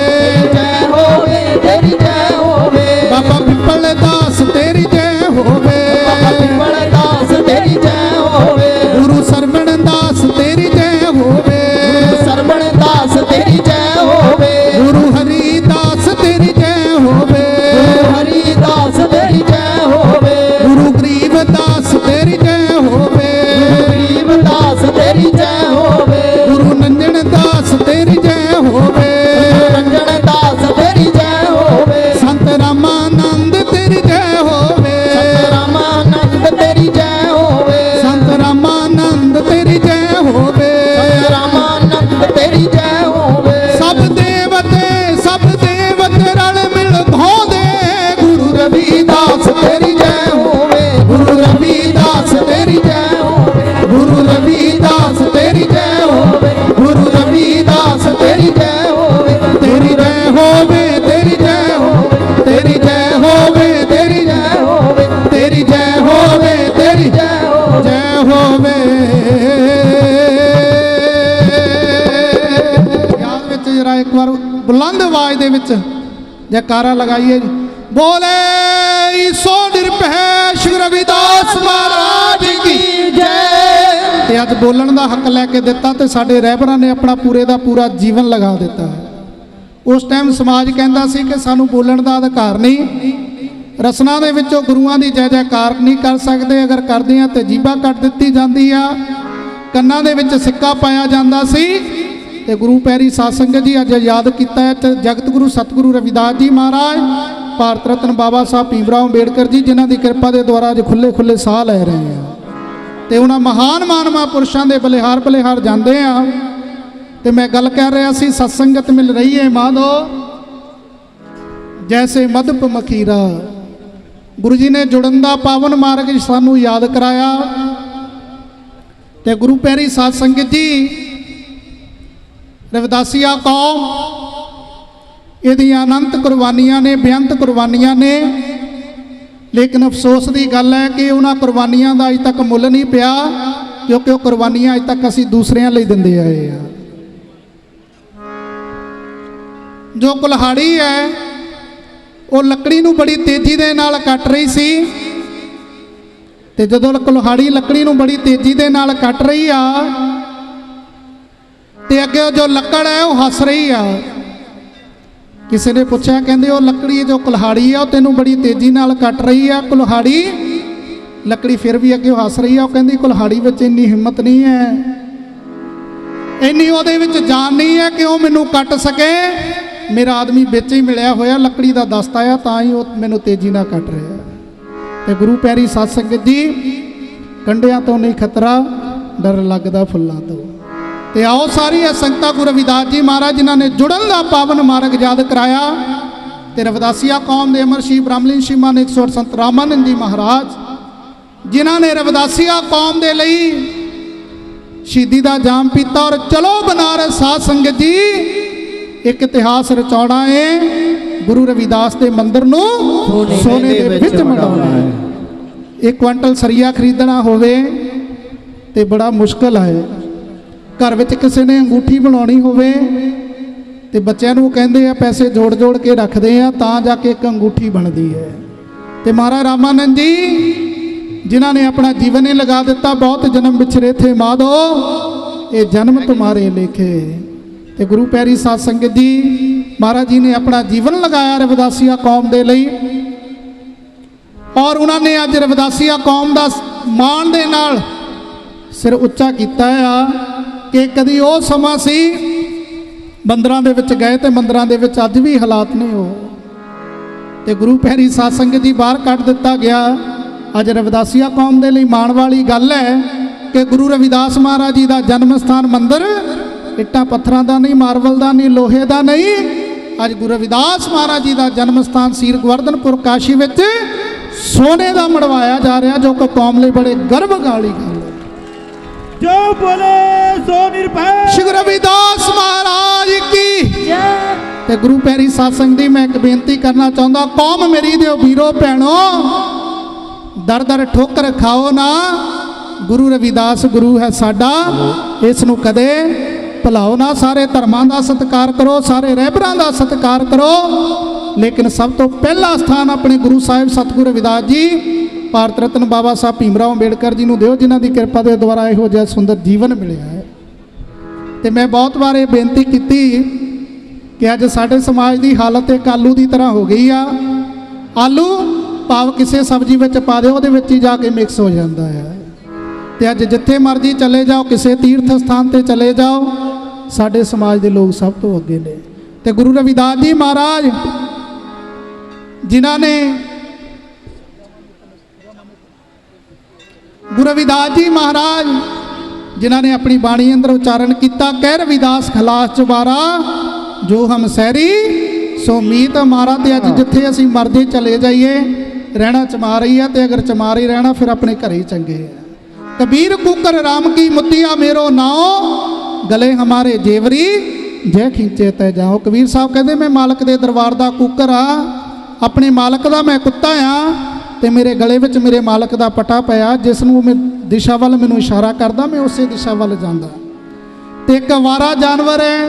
ਜੈ ਹੋਵੇ, ਤੇਰੀ ਜੈ ਹੋਵੇ। ਬਾਬਾ ਪਿੱਪਲ ਦਾਸ ਤੇਰੀ ਜੈ ਹੋਵੇ, ਬਾਬਾ ਪਿੱਪਲ ਦਾਸ ਤੇਰੀ ਜੈ ਹੋਵੇ, ਗੁਰੂ ਸਰਵਣ ਦਾਸ ਤੇਰੀ ਜੈ ਹੋਵੇ, ਗੁਰੂ ਸਰਵਣ ਦਾਸ ਤੇਰੀ ਜੈ ਹੋਵੇ, ਗੁਰੂ ਹਰੀ ਦਾਸ ਤੇਰੀ ਜੈ ਹੋਵੇ, ਗੁਰੂ ਹਰੀ ਦਾਸ ਤੇਰੀ ਜੈ ਹੋਵੇ, ਗੁਰੂ ਗਰੀਬ ਦਾਸ ਤੇਰੀ ਜੈ ਹੋਵੇ, ਗਰੀਬ ਦਾਸ ਤੇਰੀ ਜੈ ਹੋਵੇ, ਗੁਰੂ ਨੰਜਣ ਦਾਸ ਤੇਰੀ ਜੈ ਹੋਵੇ, ਰੰਜਨ ਦਾਸ ਤੇਰੀ ਜੈ ਹੋਵੇ, ਸੰਤ ਰਾਮਾਨੰਦ ਤੇਰੀ ਜੈ ਹੋਵੇ, ਸੰਤ ਰਾਮਾਨੰਦ ਤੇਰੀ ਜੈ ਹੋਵੇ, ਸੰਤ ਰਾਮਾਨੰਦ ਤੇਰੀ ਜੈ ਹੋਵੇ। ਸੰਤ ਰਾਮਾਨੰਦ ਤੇਰੀ ਜੈ ਹੋਵੇ। ਸਭ ਦੇਵਤੇ ਰਲ ਮਿਲ ਧੋਂਦੇ, ਗੁਰੂ ਰਵਿਦਾਸ ਤੇਰੀ ਜੈ ਹੋਵੇ, ਗੁਰੂ ਰਵਿਦਾਸ ਤੇਰੀ ਜੈ ਹੋਵੇ, ਗੁਰੂ ਰਵਿਦਾਸ ਤੇਰੀ ਜੈ ਹੋਵੇ, ਗੁਰੂ ਰਵਿਦਾਸ ਤੇਰੀ ਜੈ ਹੋਵੇ। ਤੇਰੀ ਜੈ ਹੋਵੇ, ਤੇਰੀ ਜੈ ਹੋਵੇ, ਤੇਰੀ ਜੈ ਹੋਵੇ, ਤੇਰੀ ਜੈ ਹੋਵੇ, ਤੇਰੀ ਜੈ ਹੋਵੇ, ਤੇਰੀ ਜੈ ਹੋਵੇ। ਯਾਦ ਵਿੱਚ ਜਰਾ ਇੱਕ ਵਾਰ ਬੁਲੰਦ ਆਵਾਜ਼ ਦੇ ਵਿੱਚ ਜੈਕਾਰਾ ਲਗਾਈਏ ਜੀ। ਬੋਲੇ ਸੋ ਨਿਰਭੈ ਸ਼੍ਰੀ ਰਵਿਦਾਸ ਮਹਾਰਾਜ ਕੀ ਜੈ। ਤੇ ਅੱਜ ਬੋਲਣ ਦਾ ਹੱਕ ਲੈ ਕੇ ਦਿੱਤਾ ਤੇ ਸਾਡੇ ਰਹਿਬਰਾਂ ਨੇ ਆਪਣਾ ਪੂਰੇ ਦਾ ਪੂਰਾ ਜੀਵਨ ਲਗਾ ਦਿੱਤਾ ਹੈ। ਉਸ ਟਾਈਮ ਸਮਾਜ ਕਹਿੰਦਾ ਸੀ ਕਿ ਸਾਨੂੰ ਬੋਲਣ ਦਾ ਅਧਿਕਾਰ ਨਹੀਂ, ਰਸਨਾ ਦੇ ਵਿੱਚੋਂ ਗੁਰੂਆਂ ਦੀ ਜੈ ਜੈਕਾਰ ਨਹੀਂ ਕਰ ਸਕਦੇ, ਅਗਰ ਕਰਦੇ ਆ ਤੇ ਜੀਭਾ ਕੱਟ ਦਿੱਤੀ ਜਾਂਦੀ ਆ, ਕੰਨਾਂ ਦੇ ਵਿੱਚ ਸਿੱਕਾ ਪਾਇਆ ਜਾਂਦਾ ਸੀ। ਤੇ ਗੁਰੂ ਪਿਆਰੀ ਸਾਧ ਸੰਗਤ ਜੀ ਅੱਜ ਯਾਦ ਕੀਤਾ ਹੈ ਤੇ ਜਗਤ ਗੁਰੂ ਸਤਿਗੁਰੂ ਰਵਿਦਾਸ ਜੀ ਮਹਾਰਾਜ, ਭਾਰਤ ਰਤਨ ਬਾਬਾ ਸਾਹਿਬ ਭੀਮ ਰਾਓ ਅੰਬੇਡਕਰ ਜੀ, ਜਿਨ੍ਹਾਂ ਦੀ ਕਿਰਪਾ ਦੇ ਦੁਆਰਾ ਅੱਜ ਖੁੱਲੇ ਸਾਹ ਲੈ ਰਹੇ ਆ ਤੇ ਉਹਨਾਂ ਮਹਾਨ ਮਹਾਂਪੁਰਸ਼ਾਂ ਦੇ ਬਲਿਹਾਰ ਜਾਂਦੇ ਆ। ਤੇ ਮੈਂ ਗੱਲ ਕਰ ਰਿਹਾ ਸੀ, ਸਤਸੰਗਤ ਮਿਲ ਰਹੀ ਹੈ ਮਾਧੋ ਜੈਸੇ ਮਧੁਪ ਮਖੀਰਾ। ਗੁਰੂ ਜੀ ਨੇ ਜੁੜਨ ਦਾ ਪਾਵਨ ਮਾਰਗ ਸਾਨੂੰ ਯਾਦ ਕਰਾਇਆ। ਤੇ ਗੁਰੂ ਪਿਆਰੀ ਸਾਧ ਸੰਗਤ ਜੀ, ਰਵਿਦਾਸੀਆ ਕੌਮ, ਇਹਦੀਆਂ ਅਨੰਤ ਕੁਰਬਾਨੀਆਂ ਨੇ, ਬੇਅੰਤ ਕੁਰਬਾਨੀਆਂ ਨੇ, ਲੇਕਿਨ ਅਫਸੋਸ ਦੀ ਗੱਲ ਹੈ ਕਿ ਉਹਨਾਂ ਕੁਰਬਾਨੀਆਂ ਦਾ ਅਜੇ ਤੱਕ ਮੁੱਲ ਨਹੀਂ ਪਿਆ, ਕਿਉਂਕਿ ਉਹ ਕੁਰਬਾਨੀਆਂ ਅਜੇ ਤੱਕ ਅਸੀਂ ਦੂਸਰਿਆਂ ਲਈ ਦਿੰਦੇ ਆਏ ਆ। ਜੋ ਕੁਲਹਾੜੀ ਹੈ ਉਹ ਲੱਕੜੀ ਨੂੰ ਬੜੀ ਤੇਜ਼ੀ ਦੇ ਨਾਲ ਕੱਟ ਰਹੀ ਸੀ, ਤੇ ਜਦੋਂ ਕੁਲਹਾੜੀ ਲੱਕੜੀ ਨੂੰ ਬੜੀ ਤੇਜ਼ੀ ਦੇ ਨਾਲ ਕੱਟ ਰਹੀ ਆ ਤੇ ਅੱਗੇ ਜੋ ਲੱਕੜ ਹੈ ਉਹ ਹੱਸ ਰਹੀ ਆ। ਕਿਸੇ ਨੇ ਪੁੱਛਿਆ, ਕਹਿੰਦੇ ਉਹ ਲੱਕੜੀ ਜੋ ਕੁਲਹਾੜੀ ਆ ਉਹ ਤੈਨੂੰ ਬੜੀ ਤੇਜ਼ੀ ਨਾਲ ਕੱਟ ਰਹੀ ਆ, ਕੁਲਹਾੜੀ ਲੱਕੜੀ ਫਿਰ ਵੀ ਅੱਗੇ ਹੱਸ ਰਹੀ ਆ। ਉਹ ਕਹਿੰਦੀ ਕੁਲਹਾੜੀ ਵਿੱਚ ਇੰਨੀ ਹਿੰਮਤ ਨਹੀਂ ਹੈ, ਇੰਨੀ ਉਹਦੇ ਵਿੱਚ ਜਾਨ ਨਹੀਂ ਹੈ ਕਿ ਉਹ ਮੈਨੂੰ ਕੱਟ ਸਕੇ। ਮੇਰਾ ਆਦਮੀ ਵਿੱਚ ਹੀ ਮਿਲਿਆ ਹੋਇਆ, ਲੱਕੜੀ ਦਾ ਦਸਤਾ ਆ, ਤਾਂ ਹੀ ਉਹ ਮੈਨੂੰ ਤੇਜ਼ੀ ਨਾਲ ਕੱਟ ਰਿਹਾ। ਤੇ ਗੁਰੂ ਪਿਆਰੀ ਸਾਧ ਸੰਗਤ ਜੀ, ਕੰਡਿਆਂ ਤੋਂ ਨਹੀਂ ਖਤਰਾ, ਡਰ ਲੱਗਦਾ ਫੁੱਲਾਂ ਤੋਂ। ਤੇ ਆਓ ਸਾਰੀਆਂ ਸੰਗਤਾਂ ਗੁਰੂ ਰਵਿਦਾਸ ਜੀ ਮਹਾਰਾਜ, ਜਿਨ੍ਹਾਂ ਨੇ ਜੁੜਨ ਦਾ ਪਾਵਨ ਮਾਰਗ ਯਾਦ ਕਰਾਇਆ। ਤੇ ਰਵਿਦਾਸੀਆ ਕੌਮ ਦੇ ਅਮਰ ਸ਼ਹੀਦ ਬ੍ਰਹਮਲੀਨ ਸ਼੍ਰੀ ਮਾਨ 108 ਸੰਤ ਰਾਮਾਨੰਦ ਜੀ ਮਹਾਰਾਜ, ਜਿਨ੍ਹਾਂ ਨੇ ਰਵਿਦਾਸੀਆ ਕੌਮ ਦੇ ਲਈ ਸ਼ਹੀਦੀ ਦਾ ਜਾਮ ਪੀਤਾ। ਔਰ ਚਲੋ ਬਨਾਰਸ ਸਾਧ ਸੰਗਤ ਜੀ, ਇੱਕ ਇਤਿਹਾਸ ਰਚਾਉਣਾ ਹੈ, ਗੁਰੂ ਰਵਿਦਾਸ ਦੇ ਮੰਦਿਰ ਨੂੰ ਸੋਨੇ ਦੇ ਵਿੱਚ ਮੜਾਉਣਾ ਹੈ। 1 ਕੁਇੰਟਲ ਸਰੀਆ ਖਰੀਦਣਾ ਹੋਵੇ ਤੇ ਬੜਾ ਮੁਸ਼ਕਲ ਹੈ। ਘਰ ਵਿੱਚ ਕਿਸੇ ਨੇ ਅੰਗੂਠੀ ਬਣਾਉਣੀ ਹੋਵੇ ਤੇ ਬੱਚਿਆਂ ਨੂੰ ਕਹਿੰਦੇ ਆ ਪੈਸੇ ਜੋੜ ਕੇ ਰੱਖਦੇ ਆ, ਤਾਂ ਜਾ ਕੇ ਇੱਕ ਅੰਗੂਠੀ ਬਣਦੀ ਹੈ। ਤੇ ਮਹਾਰਾਜ ਰਾਮਾਨੰਦ ਜੀ, ਜਿਨ੍ਹਾਂ ਨੇ ਆਪਣਾ ਜੀਵਨ ਹੀ ਲਗਾ ਦਿੱਤਾ, ਬਹੁਤ ਜਨਮ ਵਿਛਰੇ ਥੇ ਮਾਧੋ, ਇਹ ਜਨਮ ਤੁਮਾਰੇ ਲੇਖੇ। ਤੇ ਗੁਰੂ ਪਿਆਰੀ ਸਾਧ ਸੰਗਤ ਜੀ, ਮਹਾਰਾਜ ਜੀ ਨੇ ਆਪਣਾ ਜੀਵਨ ਲਗਾਇਆ ਰਵਿਦਾਸੀਆ ਕੌਮ ਦੇ ਲਈ। ਔਰ ਉਹਨਾਂ ਨੇ ਅੱਜ ਰਵਿਦਾਸੀਆ ਕੌਮ ਦਾ ਮਾਣ ਦੇ ਨਾਲ ਸਿਰ ਉੱਚਾ ਕੀਤਾ ਆ ਕਿ ਕਦੀ ਉਹ ਸਮਾਂ ਸੀ ਮੰਦਰਾਂ ਦੇ ਵਿੱਚ ਗਏ ਤੇ ਮੰਦਰਾਂ ਦੇ ਵਿੱਚ ਅੱਜ ਵੀ ਹਾਲਾਤ ਨੇ ਉਹ ਤੇ ਗੁਰੂ ਪਿਆਰੀ ਸਾਧ ਸੰਗਤ ਜੀ ਬਾਹਰ ਕੱਢ ਦਿੱਤਾ ਗਿਆ। ਅੱਜ ਰਵਿਦਾਸੀਆ ਕੌਮ ਦੇ ਲਈ ਮਾਣ ਵਾਲੀ ਗੱਲ ਹੈ ਕਿ ਗੁਰੂ ਰਵਿਦਾਸ ਮਹਾਰਾਜ ਜੀ ਦਾ ਜਨਮ ਸਥਾਨ ਮੰਦਿਰ ਇੱਟਾਂ ਪੱਥਰਾਂ ਦਾ ਨਹੀਂ, ਮਾਰਬਲ ਦਾ ਨਹੀਂ, ਲੋਹੇ ਦਾ ਨਹੀਂ। ਅੱਜ ਗੁਰੂ ਰਵਿਦਾਸ ਮਹਾਰਾਜ ਜੀ ਦਾ ਜਨਮ ਸਥਾਨ ਸ੍ਰੀ ਗੋਵਰਧਨਪੁਰ ਕਾਸ਼ੀ ਵਿੱਚ ਸੋਨੇ ਦਾ ਮੜਵਾਇਆ ਜਾ ਰਿਹਾ, ਜੋ ਕਿ ਕੌਮ ਲਈ ਬੜੇ ਗਰਵ ਵਾਲੀ ਗੱਲ ਹੈ। जो बोले सो निरभय श्री गुरु रविदास महाराज की ਤੇ ਗੁਰੂ ਪਿਆਰੀ ਸਾਧ ਸੰਗਤ ਦੀ ਮੈਂ ਇੱਕ ਬੇਨਤੀ ਕਰਨਾ ਚਾਹੁੰਦਾ, ਕੌਮ ਮੇਰੀ ਦਿਓ ਵੀਰੋ ਭੈਣੋ, ਦਰ ਦਰ ਠੋਕਰ ਖਾਓ ਨਾ, ਗੁਰੂ ਰਵਿਦਾਸ ਗੁਰੂ ਹੈ ਸਾਡਾ, ਇਸ ਨੂੰ ਕਦੇ ਭੁਲਾਓ ਨਾ। ਸਾਰੇ ਧਰਮਾਂ ਦਾ ਸਤਿਕਾਰ ਕਰੋ, ਸਾਰੇ ਰਹਿਬਰਾਂ ਦਾ ਸਤਿਕਾਰ ਕਰੋ, ਲੇਕਿਨ ਸਭ ਤੋਂ ਪਹਿਲਾ ਸਥਾਨ ਆਪਣੇ ਗੁਰੂ ਸਾਹਿਬ ਸਤਿਗੁਰੂ ਰਵਿਦਾਸ ਜੀ, ਭਾਰਤ ਰਤਨ ਬਾਬਾ ਸਾਹਿਬ ਭੀਮ ਰਾਓ ਅੰਬੇਡਕਰ ਜੀ ਨੂੰ ਦਿਓ, ਜਿਨ੍ਹਾਂ ਦੀ ਕਿਰਪਾ ਦੇ ਦੁਆਰਾ ਇਹੋ ਜਿਹਾ ਸੁੰਦਰ ਜੀਵਨ ਮਿਲਿਆ ਹੈ। ਤੇ ਮੈਂ ਬਹੁਤ ਵਾਰ ਇਹ ਬੇਨਤੀ ਕੀਤੀ ਕਿ ਅੱਜ ਸਾਡੇ ਸਮਾਜ ਦੀ ਹਾਲਤ ਇੱਕ ਆਲੂ ਦੀ ਤਰ੍ਹਾਂ ਹੋ ਗਈ ਆ। ਆਲੂ ਭਾਵ ਕਿਸੇ ਸਬਜ਼ੀ ਵਿੱਚ ਪਾ ਦਿਓ, ਉਹਦੇ ਵਿੱਚ ਹੀ ਜਾ ਕੇ ਮਿਕਸ ਹੋ ਜਾਂਦਾ ਹੈ। ਤੇ ਅੱਜ ਜਿੱਥੇ ਮਰਜ਼ੀ ਚਲੇ ਜਾਓ, ਕਿਸੇ ਤੀਰਥ ਸਥਾਨ ਤੇ ਚਲੇ ਜਾਓ, ਸਾਡੇ ਸਮਾਜ ਦੇ ਲੋਕ ਸਭ ਤੋਂ ਅੱਗੇ ਨੇ। ਤੇ ਗੁਰੂ ਰਵਿਦਾਸ ਜੀ ਮਹਾਰਾਜ ਜਿਨ੍ਹਾਂ ਨੇ ਗੁਰੂ ਰਵਿਦਾਸ ਜੀ ਮਹਾਰਾਜ ਜਿਨ੍ਹਾਂ ਨੇ ਆਪਣੀ ਬਾਣੀ ਅੰਦਰ ਉਚਾਰਨ ਕੀਤਾ, ਕਹਿ ਰਵਿਦਾਸ ਖਲਾਸ ਚੁਬਾਰਾ ਜੋ ਹਮ ਸਹਿਰੀ ਸੋ ਮੀਤ ਮਾਰਾ। ਤੇ ਅੱਜ ਜਿੱਥੇ ਅਸੀਂ ਮਰਦੇ ਚਲੇ ਜਾਈਏ, ਰਹਿਣਾ ਚਮਾ ਰਹੀ ਹੈ, ਤੇ ਅਗਰ ਚਮਾ ਰਹੀ ਰਹਿਣਾ ਫਿਰ ਆਪਣੇ ਘਰੇ ਹੀ ਚੰਗੇ ਹੈ। ਕਬੀਰ ਕੁਕਰ ਰਾਮ ਕੀ ਮੁੱਤੀਆ ਮੇਰੋ ਨਾਓ, ਗਲੇ ਹਮਾਰੇ ਜੇਵਰੀ ਜੈ ਖਿੰਚੇ ਤੈ ਜਾਓ। ਕਬੀਰ ਸਾਹਿਬ ਕਹਿੰਦੇ ਮੈਂ ਮਾਲਕ ਦੇ ਦਰਬਾਰ ਦਾ ਕੁੱਕਰ ਆ, ਆਪਣੇ ਮਾਲਕ ਦਾ ਮੈਂ ਕੁੱਤਾ ਆ, ਤੇ ਮੇਰੇ ਗਲੇ ਵਿੱਚ ਮੇਰੇ ਮਾਲਕ ਦਾ ਪਟਾ ਪਿਆ, ਜਿਸ ਨੂੰ ਮੈਂ ਦਿਸ਼ਾ ਵੱਲ ਮੈਨੂੰ ਇਸ਼ਾਰਾ ਕਰਦਾ, ਮੈਂ ਉਸੇ ਦਿਸ਼ਾ ਵੱਲ ਜਾਂਦਾ। ਤੇ ਇੱਕ ਅਵਾਰਾ ਜਾਨਵਰ ਹੈ,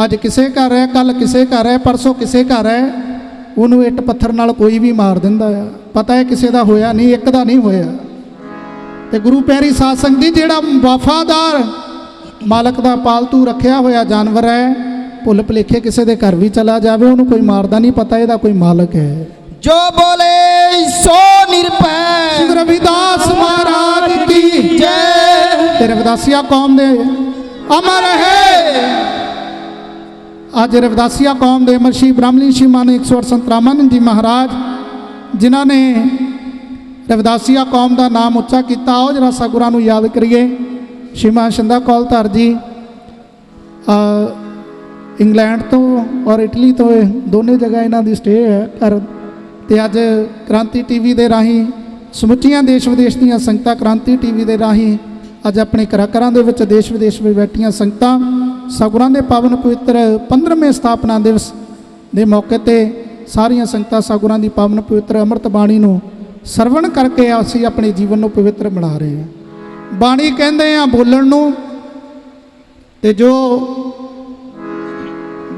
ਅੱਜ ਕਿਸੇ ਘਰ ਹੈ, ਕੱਲ ਕਿਸੇ ਘਰ ਹੈ, ਪਰਸੋਂ ਕਿਸੇ ਘਰ ਹੈ, ਉਹਨੂੰ ਇੱਟ ਪੱਥਰ ਨਾਲ ਕੋਈ ਵੀ ਮਾਰ ਦਿੰਦਾ ਆ। ਪਤਾ ਹੈ ਕਿਸੇ ਦਾ ਹੋਇਆ ਨਹੀਂ, ਇੱਕ ਦਾ ਨਹੀਂ ਹੋਇਆ। ਤੇ ਗੁਰੂ ਪਿਆਰੀ ਸਾਧ ਸੰਗਤ ਜੀ, ਜਿਹੜਾ ਵਫਾਦਾਰ ਮਾਲਕ ਦਾ ਪਾਲਤੂ ਰੱਖਿਆ ਹੋਇਆ ਜਾਨਵਰ ਹੈ, ਭੁੱਲ ਭੁਲੇਖੇ ਕਿਸੇ ਦੇ ਘਰ ਵੀ ਚਲਾ ਜਾਵੇ, ਉਹਨੂੰ ਕੋਈ ਮਾਰਦਾ ਨਹੀਂ, ਪਤਾ ਇਹਦਾ ਕੋਈ ਮਾਲਕ ਹੈ। जो बोले सो निरभय श्री रविदास महाराज की जय। ਤੇ ਰਵਿਦਾਸੀਆ ਕੌਮ ਦੇ ਅਮਰ ਹੈ। ਅੱਜ ਰਵਿਦਾਸੀਆ ਕੌਮ ਦੇ ਅਮਰ ਸ਼੍ਰੀ ਬ੍ਰਾਹਮਣੀ ਸ਼੍ਰੀ ਮਾਨ 108 ਸੰਤ ਰਾਮਾਨੰਦ ਜੀ ਮਹਾਰਾਜ ਜਿਨ੍ਹਾਂ ਨੇ ਰਵਿਦਾਸੀਆ ਕੌਮ ਦਾ ਨਾਮ ਉੱਚਾ ਕੀਤਾ, ਉਹ ਜਰਾ ਸਤਿਗੁਰਾਂ ਨੂੰ ਯਾਦ ਕਰੀਏ। ਸ਼੍ਰੀਮਾਨ ਸ਼ਿੰਦਾ ਕੌਲਧਾਰ ਜੀ ਇੰਗਲੈਂਡ ਤੋਂ ਔਰ ਇਟਲੀ ਤੋਂ, ਦੋਨੇ ਜਗ੍ਹਾ ਇਹਨਾਂ ਦੀ ਸਟੇ ਹੈ ਘਰ। ਤੇ ਅੱਜ ਕ੍ਰਾਂਤੀ ਟੀਵੀ ਦੇ ਰਾਹੀਂ ਸਮੁੱਚੀਆਂ ਦੇਸ਼ ਵਿਦੇਸ਼ ਦੀਆਂ ਸੰਗਤਾਂ ਕ੍ਰਾਂਤੀ ਟੀਵੀ ਦੇ ਰਾਹੀਂ ਅੱਜ ਆਪਣੇ ਘਰਾਂ ਦੇ ਵਿੱਚ ਦੇਸ਼ ਵਿਦੇਸ਼ ਵਿੱਚ ਬੈਠੀਆਂ ਸੰਗਤਾਂ ਸਤਿਗੁਰਾਂ ਦੇ ਪਾਵਨ ਪਵਿੱਤਰ 15ਵੇਂ ਸਥਾਪਨਾ ਦਿਵਸ ਦੇ ਮੌਕੇ ਤੇ ਸਾਰੀਆਂ ਸੰਗਤਾਂ ਸਤਿਗੁਰਾਂ ਦੀ ਪਾਵਨ ਪਵਿੱਤਰ ਅੰਮ੍ਰਿਤ ਬਾਣੀ ਨੂੰ ਸਰਵਣ ਕਰਕੇ ਅਸੀਂ ਆਪਣੇ ਜੀਵਨ ਨੂੰ ਪਵਿੱਤਰ ਬਣਾ ਰਹੇ ਹਾਂ। ਬਾਣੀ ਕਹਿੰਦੇ ਆ ਬੋਲਣ ਨੂੰ, ਤੇ ਜੋ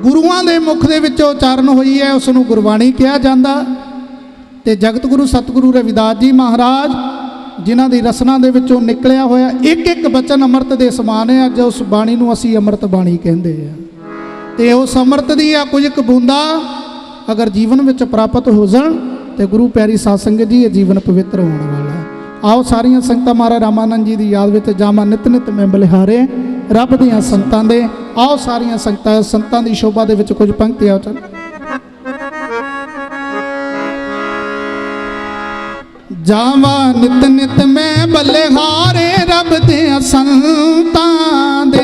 ਗੁਰੂਆਂ ਦੇ ਮੁਖ ਦੇ ਵਿੱਚੋਂ ਉਚਾਰਨ ਹੋਈ ਹੈ ਉਸ ਨੂੰ ਗੁਰਬਾਣੀ ਕਿਹਾ ਜਾਂਦਾ। ਤੇ ਜਗਤ ਗੁਰੂ ਸਤਿਗੁਰੂ ਰਵਿਦਾਸ ਜੀ ਮਹਾਰਾਜ ਜਿਨ੍ਹਾਂ ਦੀ ਰਸਨਾ ਦੇ ਵਿੱਚੋਂ ਨਿਕਲਿਆ ਹੋਇਆ ਇੱਕ ਇੱਕ ਬਚਨ ਅੰਮ੍ਰਿਤ ਦੇ ਸਮਾਨ ਹੈ। ਅੱਜ ਉਸ ਬਾਣੀ ਨੂੰ ਅਸੀਂ ਅੰਮ੍ਰਿਤ ਬਾਣੀ ਕਹਿੰਦੇ ਆ। ਤੇ ਉਸ ਅੰਮ੍ਰਿਤ ਦੀ ਆ ਕੁਝ ਕੁ ਬੂੰਦਾਂ ਅਗਰ ਜੀਵਨ ਵਿੱਚ ਪ੍ਰਾਪਤ ਹੋ ਜਾਣ ਤੇ ਗੁਰੂ ਪਿਆਰੀ ਸਾਧ ਸੰਗਤ ਜੀ ਇਹ ਜੀਵਨ ਪਵਿੱਤਰ ਹੋਣ ਵਾਲਾ। ਆਓ ਸਾਰੀਆਂ ਸੰਗਤਾਂ ਮਹਾਰਾਜ ਰਾਮਾਨੰਦ ਜੀ ਦੀ ਯਾਦ ਵਿੱਚ ਜਾਵਾਂ ਨਿਤ ਨਿਤ ਮੈਂ ਬਲਿਹਾਰੇ ਰੱਬ ਦੀਆਂ ਸੰਤਾਂ ਦੇ। ਆਓ ਸਾਰੀਆਂ ਸੰਤਾਂ ਦੀ ਸ਼ੋਭਾ ਦੇ ਵਿੱਚ ਕੁਝ ਪੰਕਤੀਆਂ ਉਚਾਰਨ। ਜਾਵਾਂ ਨਿਤ ਨਿਤ ਮੈਂ ਬਲਿਹਾਰੇ ਰੱਬ ਦੀਆਂ ਸੰਤਾਂ ਦੇ,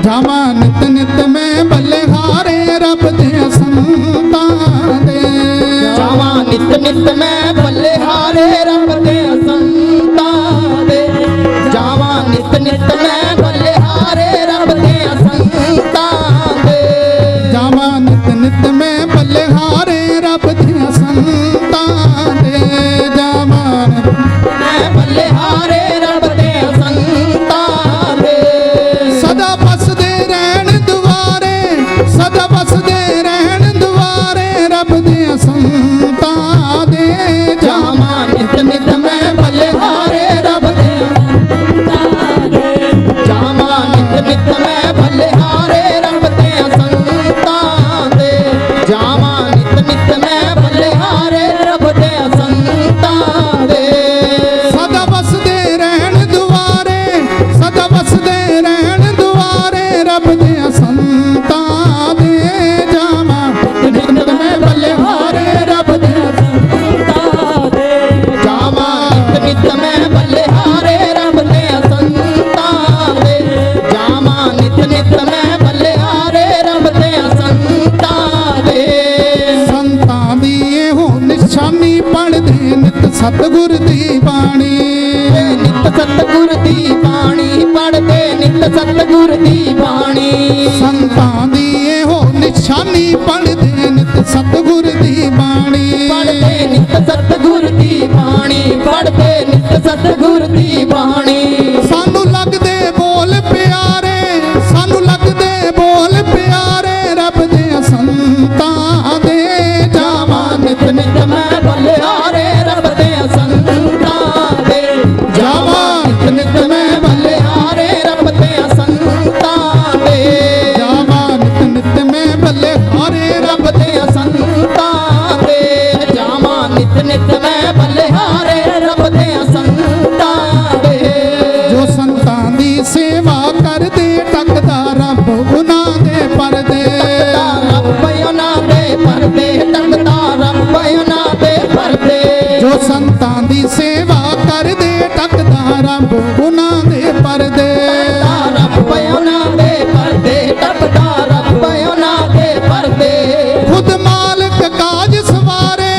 ਜਾਵਾਂ ਨਿਤ ਨਿਤ ਮੈਂ ਬਲਿਹਾਰੇ ਰੱਬ ਦੀਆਂ ਸੰਤਾਂ ਦੇ, ਜਾਵਾਂ ਨਿਤ ਨਿਤ ਮੈਂ ਬਲਿਹਾਰੇ ਰੱਬ ਦੇ ਸੰਤਾਂ ਦੇ, ਜਾਵਾਂ ਨਿਤ ਨਿਤ ਮੈਂ ਬਲਿਹਾਰੇ ਰੱਬ ਦੇ ਸੰਤਾਂ ਦੇ, ਜਾਵਾਂ ਨਿਤ ਨਿਤ ਮੈਂ ਬਲਿਹਾਰੇ ਰੱਬ ਦੀਆਂ ਸੰਤਾਂ ਦੇ, ਜਾਵਾਂ ਮੈਂ ਬਲਿਹਾਰੇ ਰੱਬ ਦੇ ਸੰਤਾਂ ਦੇ, ਸਦਾ ਬਸਦੇ ਰਹਿਣ ਦੁਆਰੇ, ਸਦਾ ਬਸਦੇ ਰਹਿਣ ਦੁਆਰੇ ਰੱਬ ਦੀਆਂ ਸੰਤਾਂ ਦੇ, ਜਾਵਾਂ ਨਿਤ ਨਿਤ ਮੈਂ ਪੜ੍ਹਦੇ ਨਿਤ ਸਤਿਗੁਰ ਦੀ ਬਾਣੀ। ਨਿਤ ਸਤਿਗੁਰ ਦੀ ਬਾਣੀ ਪੜ੍ਹਦੇ ਨਿਤ ਸਤਿਗੁਰ ਦੀ ਬਾਣੀ। ਸੰਤਾਂ ਦੀ ਇਹੋ ਨਿਸ਼ਾਨੀ ਪੜ੍ਹਦੇ ਨਿਤ ਸਤਿਗੁਰ ਦੀ ਬਾਣੀ। ਪੜ੍ਹਦੇ ਨਿਤ ਸਤਿਗੁਰ ਦੀ ਬਾਣੀ ਪੜ੍ਹਦੇ ਨਿਤ ਸਤਿਗੁਰ ਦੀ ਬਾਣੀ। ਸਾਨੂੰ ਲੱਗਦੇ ਬੋਲ ਪਿਆਰੇ, ਸਾਨੂੰ ਲੱਗਦੇ ਬੋਲ ਪਿਆਰੇ ਰੱਬ ਦੇ ਸੰਤਾਂ ਦੇ। ਜਾਵਾਂ ਨਿਤ ਨਿਤ ਮੈਂ ਬਲਿਹਾਰੇ ਰੱਬ ਦੇ ਸੰਤਾਂ ਦੇ। ਜਾਵਾਂ ਨਿਤ ਨਿਤ ਮੈਂ ਬਲਿਹਾਰੇ ਰੱਬ ਦੇ ਸੰਤਾਂ ਦੇ। ਜਾਵਾਂ ਨਿਤ ਨਿਤ ਮੈਂ ਬਲਿਹਾਰੇ ਰੱਬ ਦੇ ਸੰਤਾਂ ਦੇ। ਜਾਵਾਂ ਨਿਤ ਨਿਤ ਮੈਂ ਬਲਿਹਾਰੇ ਰੱਬ ਦੇ ਸੰਤਾਂ ਦੇ। ਜੋ ਸੰਤਾਂ ਦੀ ਸੇਵਾ ਕਰਦੇ ਟੱਕਦਾ ਰੱਬ ਉਹਨਾਂ ਦੇ ਪਰਦੇ। ਰੱਬ ਉਹਨਾਂ ਦੇ ਪਰਦੇ ਟੰਗਦਾ ਰੱਬ ਉਹਨਾਂ ਦੇ ਪਰਦੇ। ਜੋ ਸੰਤਾਂ ਦੀ ਸੇਵਾ ਕਰਦੇ ਟੱਕਦਾ ਰੱਬ ਉਹਨਾਂ ਦੇ ਪਰਦੇ। ਰੱਬ ਉਹਨਾਂ ਦੇ ਪਰਦੇ ਟੰਗਦਾ ਰੱਬ ਉਹਨਾਂ ਦੇ ਪਰਦੇ। ਖੁਦ ਮਾਲਕ ਕਾਜ ਸਵਾਰੇ,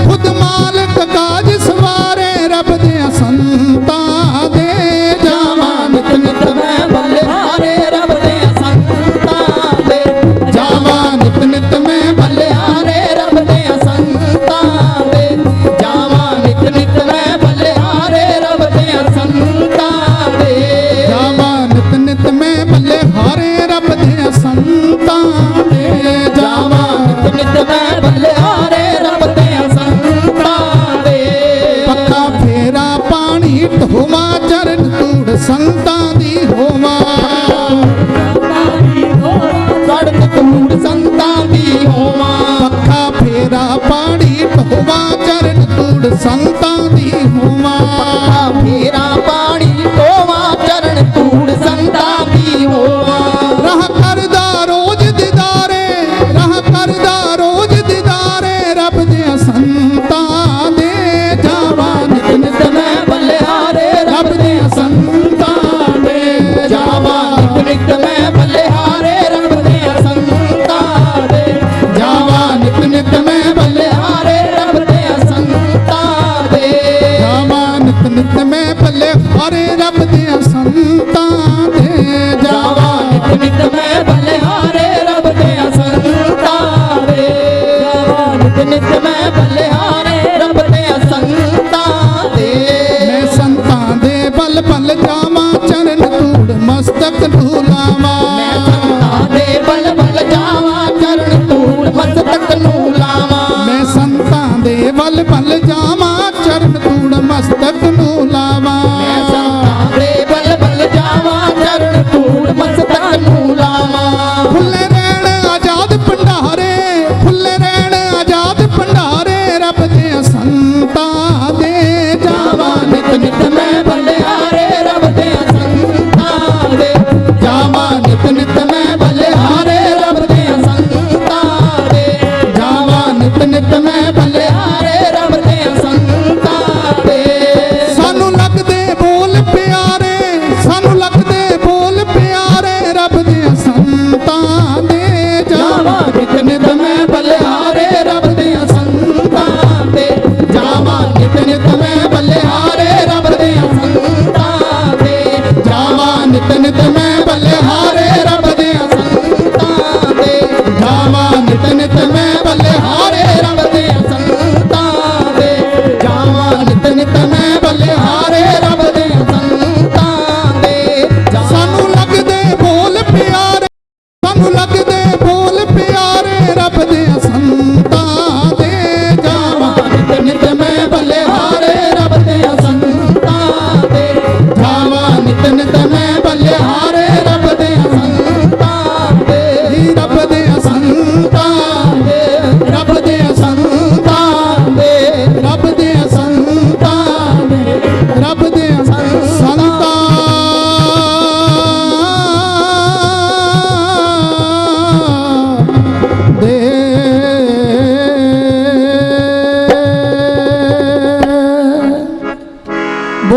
ਖੁਦ ਮਾਲਕ ਕਾਜ ਸਵਾਰੇ ਰੱਬ ਦੇ ਸੰਤਾਂ ਦੇ। ਜਾਵਾਂ ਨਿਤ ਨਿਤ ਮੈਂ ਬਲਿਹਾਰੇ ਰੱਬ ਦੇ ਸੰਤਾਂ ਦੇ। ਜਾਵਾਂ ਨਿਤ ਨਿਤ ਮੈਂ ਬਲਿਹਾਰੇ ਰੱਬ ਦੇ ਸੰਤਾਂ ਦੇ। ਜਾਵਾਂ ਨਿਤ ਨਿਤ ਮੈਂ ਬਲਿਹਾਰੇ ਰੱਬ ਦੇ ਸੰਤਾਂ ਦੇ। ਜਾਵਾਂ ਨਿਤ ਨਿਤ ਮੈਂ ਬਲਿਹਾਰੇ ਰੱਬ ਦੇ ਸੰਤਾਂ ਦੇ। ਜਾਵਾਂ ਨਿਤ ਨਿਤ ਮੈਂ ਬਲਿਹਾਰੇ ਰੱਬ ਦੇ ਸੰਤਾਂ ਦੇ। ਪੱਖਾ ਫੇਰਾ ਪਾਣੀ ਢੋਵਾ ਚਰਨ ਧੂੜ ਸੰਤਾਂ ਦੀ ਹੋਵਾ। ਸੜਕ ਧੂੜ ਸੰਤਾਂ ਦੀ ਹੋਵਾਂ। ਪੱਖਾ ਫੇਰਾ ਪਾਣੀ ਢੋਵਾ ਚਰਨ ਧੂੜ ਸੰਤਾਂ ਦੀ ਹੋਵਾ। ਪੱਖਾ ਫੇਰਾ ਪਾਣੀ ਢੋਵਾਂ ਚਰਨ ਧੂੜ ਸੰਤਾਂ ਦੀ ਹੋਵਾਂ। ਰਾਹ ਕਰਦਾ ਰੋਜ਼ ਦੀਦਾਰੇ, ਰਾਹ ਕਰਦਾ ਰੋਜ਼ ਦੀਦਾਰੇ ਰੱਬ ਦੇ ਸੰਤਾਂ ਦੇ। ਜਾਵਾਂ ਨਿਤ ਨਿਤ ਮੈਂ ਬਲਿਹਾਰੇ ਰੱਬ ਦੇ ਸੰਤਾਂ ਦੇ। ਜਾਵਾਂ ਨਿਤ ਨਿਤ ਮੈਂ ਬਲਿਹਾਰੇ ਰੱਬ ਦੇ ਸੰਤਾਂ ਦੇ। ਜਾਵਾਂ ਨਿਤ ਨਿਤ ਮੈਂ ਬਲਿਹਾਰੇ ਰੱਬ ਦੇ ਸੰਤਾਂ ਦੇ। ਜਾਵਾਂ ਨਿਤ ਨਿਤ ਮੈਂ ਬਲਿਹਾਰੇ ਰੱਬ ਦੇ ਸੰਤਾਂ ਦੇ। ਜਾਵਾਂ ਨਿਤ ਨਿਤ ਮੈਂ ਬਲਿਹਾਰੇ ਰੱਬ ਦੇ ਸੰਤਾਂ ਦੇ। ਜਾਵਾਂ ਨਿਤ ਨਿਤ ਮੈਂ ਬਲਿਹਾਰੇ ਰੱਬ ਦੇ ਸੰਤਾਂ ਦੇ। ਮੈਂ ਸੰਤਾਂ ਦੇ ਬਲ ਬਲ ਜਾਵਾਂ ਚਰਨ ਧੂੜ ਮਸਤਕ ਨੂੰ ਲਾਵਾਂ। ਮੈਂ ਸੰਤਾਂ ਦੇ ਬਲ ਬਲ ਜਾਵਾਂ ਚਰਨ ਧੂੜ ਮਸਤਕ ਨੂੰ ਲਾਵਾਂ। ਮੈਂ ਸੰਤਾਂ ਦੇ ਬਲ ਬਲ ਜਾਵਾਂ ਚਰਨ ਧੂੜ ਮਸਤਕ ਨੂੰ ਲਾਵਾਂ। ਮੈਂ ਸੰਤਾਂ ਦੇ ਬਲ ਬਲ ਜਾਵਾਂ ਚਰਨ ਧੂੜ ਮਸਤਕ ਨੂੰ ਲਾਵਾਂ। ਖੁੱਲੇ ਰਹਿਣ ਆਜ਼ਾਦ ਭੰਡਾਰੇ, ਖੁੱਲੇ ਰਹਿਣ ਆਜ਼ਾਦ ਭੰਡਾਰੇ ਰੱਬ ਦੇ ਸੰਤਾਂ ਦੇ। ਜਾਵਾਂ ਨਿਤ ਨਿਤ ਮੈਂ ਬਲਿਹਾਰੇ ਰੱਬ ਦੇ ਸੰਤਾਂ ਦੇ। ਜਾਵਾਂ ਨਿਤ ਨਿਤ ਮੈਂ ਬਲਿਹਾਰੇ ਰੱਬ ਦੇ ਸੰਤਾਂ ਦੇ। ਜਾਵਾਂ ਨਿਤ ਨਿਤ ਮੈਂ ਬਲਿਹਾਰੇ ਰੱਬ ਦੇ ਸੰਤਾਂ ਦੇ।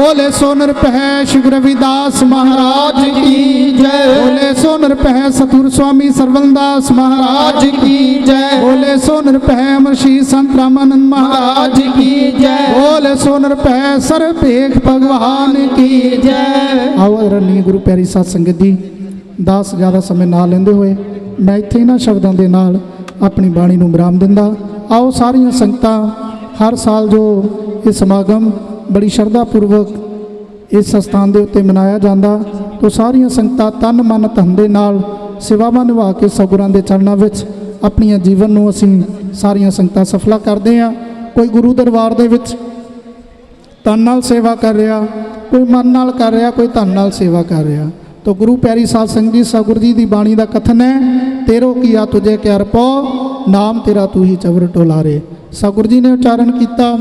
बोले सो निरभय श्री रविदास महाराज की जय। बोले सो निरभय सतगुरु स्वामी सरवणदास महाराज की जय। बोले सो निरभय अमरशी संत रामानंद महाराज की जय। बोले सो निरभय सर्वभेख भगवान की जय। आओ आदरणीय गुरु प्यारी साध संगत जी, दास ज़्यादा समय ना लेंदे हुए मैं इत्थे इन्हां शब्दां दे नाल अपनी बाणी नूं विराम दिंदा। आओ सारियां संगतां, हर साल जो ये समागम बड़ी श्रद्धा पूर्वक इस स्थान के उत्ते मनाया जाता, तो सारियां संगतां तन मन धन दे नाल सेवावां निभा के सतगुरां दे चरणां विच अपनी जीवन नूं असीं सारियां संगतां सफला करदे हां। कोई गुरु दरबार दे विच तन नाल सेवा कर रहा, कोई मन नाल कर रहा, कोई धन नाल सेवा कर रहा। तो गुरु प्यारी साध संगत जी, सतगुरु जी की बाणी का कथन है, तेरो किया तुझे क्या रपो, नाम तेरा तू ही चवर टोलारे। सतगुरु जी ने उच्चारण किया,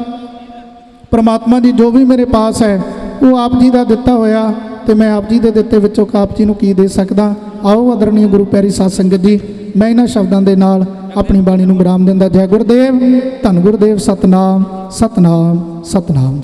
परमात्मा जी जो भी मेरे पास है वो आप जी का दिता होया, तो मैं आप जी के दिते विचों आप जी नूं की दे सकदा। आओ आदरणीय गुरु प्यारी साध संगत जी, मैं इन्हां शब्दां दे नाल अपनी बाणी नूं विराम दिंदा। जय गुरुदेव, धन गुरुदेव, सतनाम सतनाम सतनाम।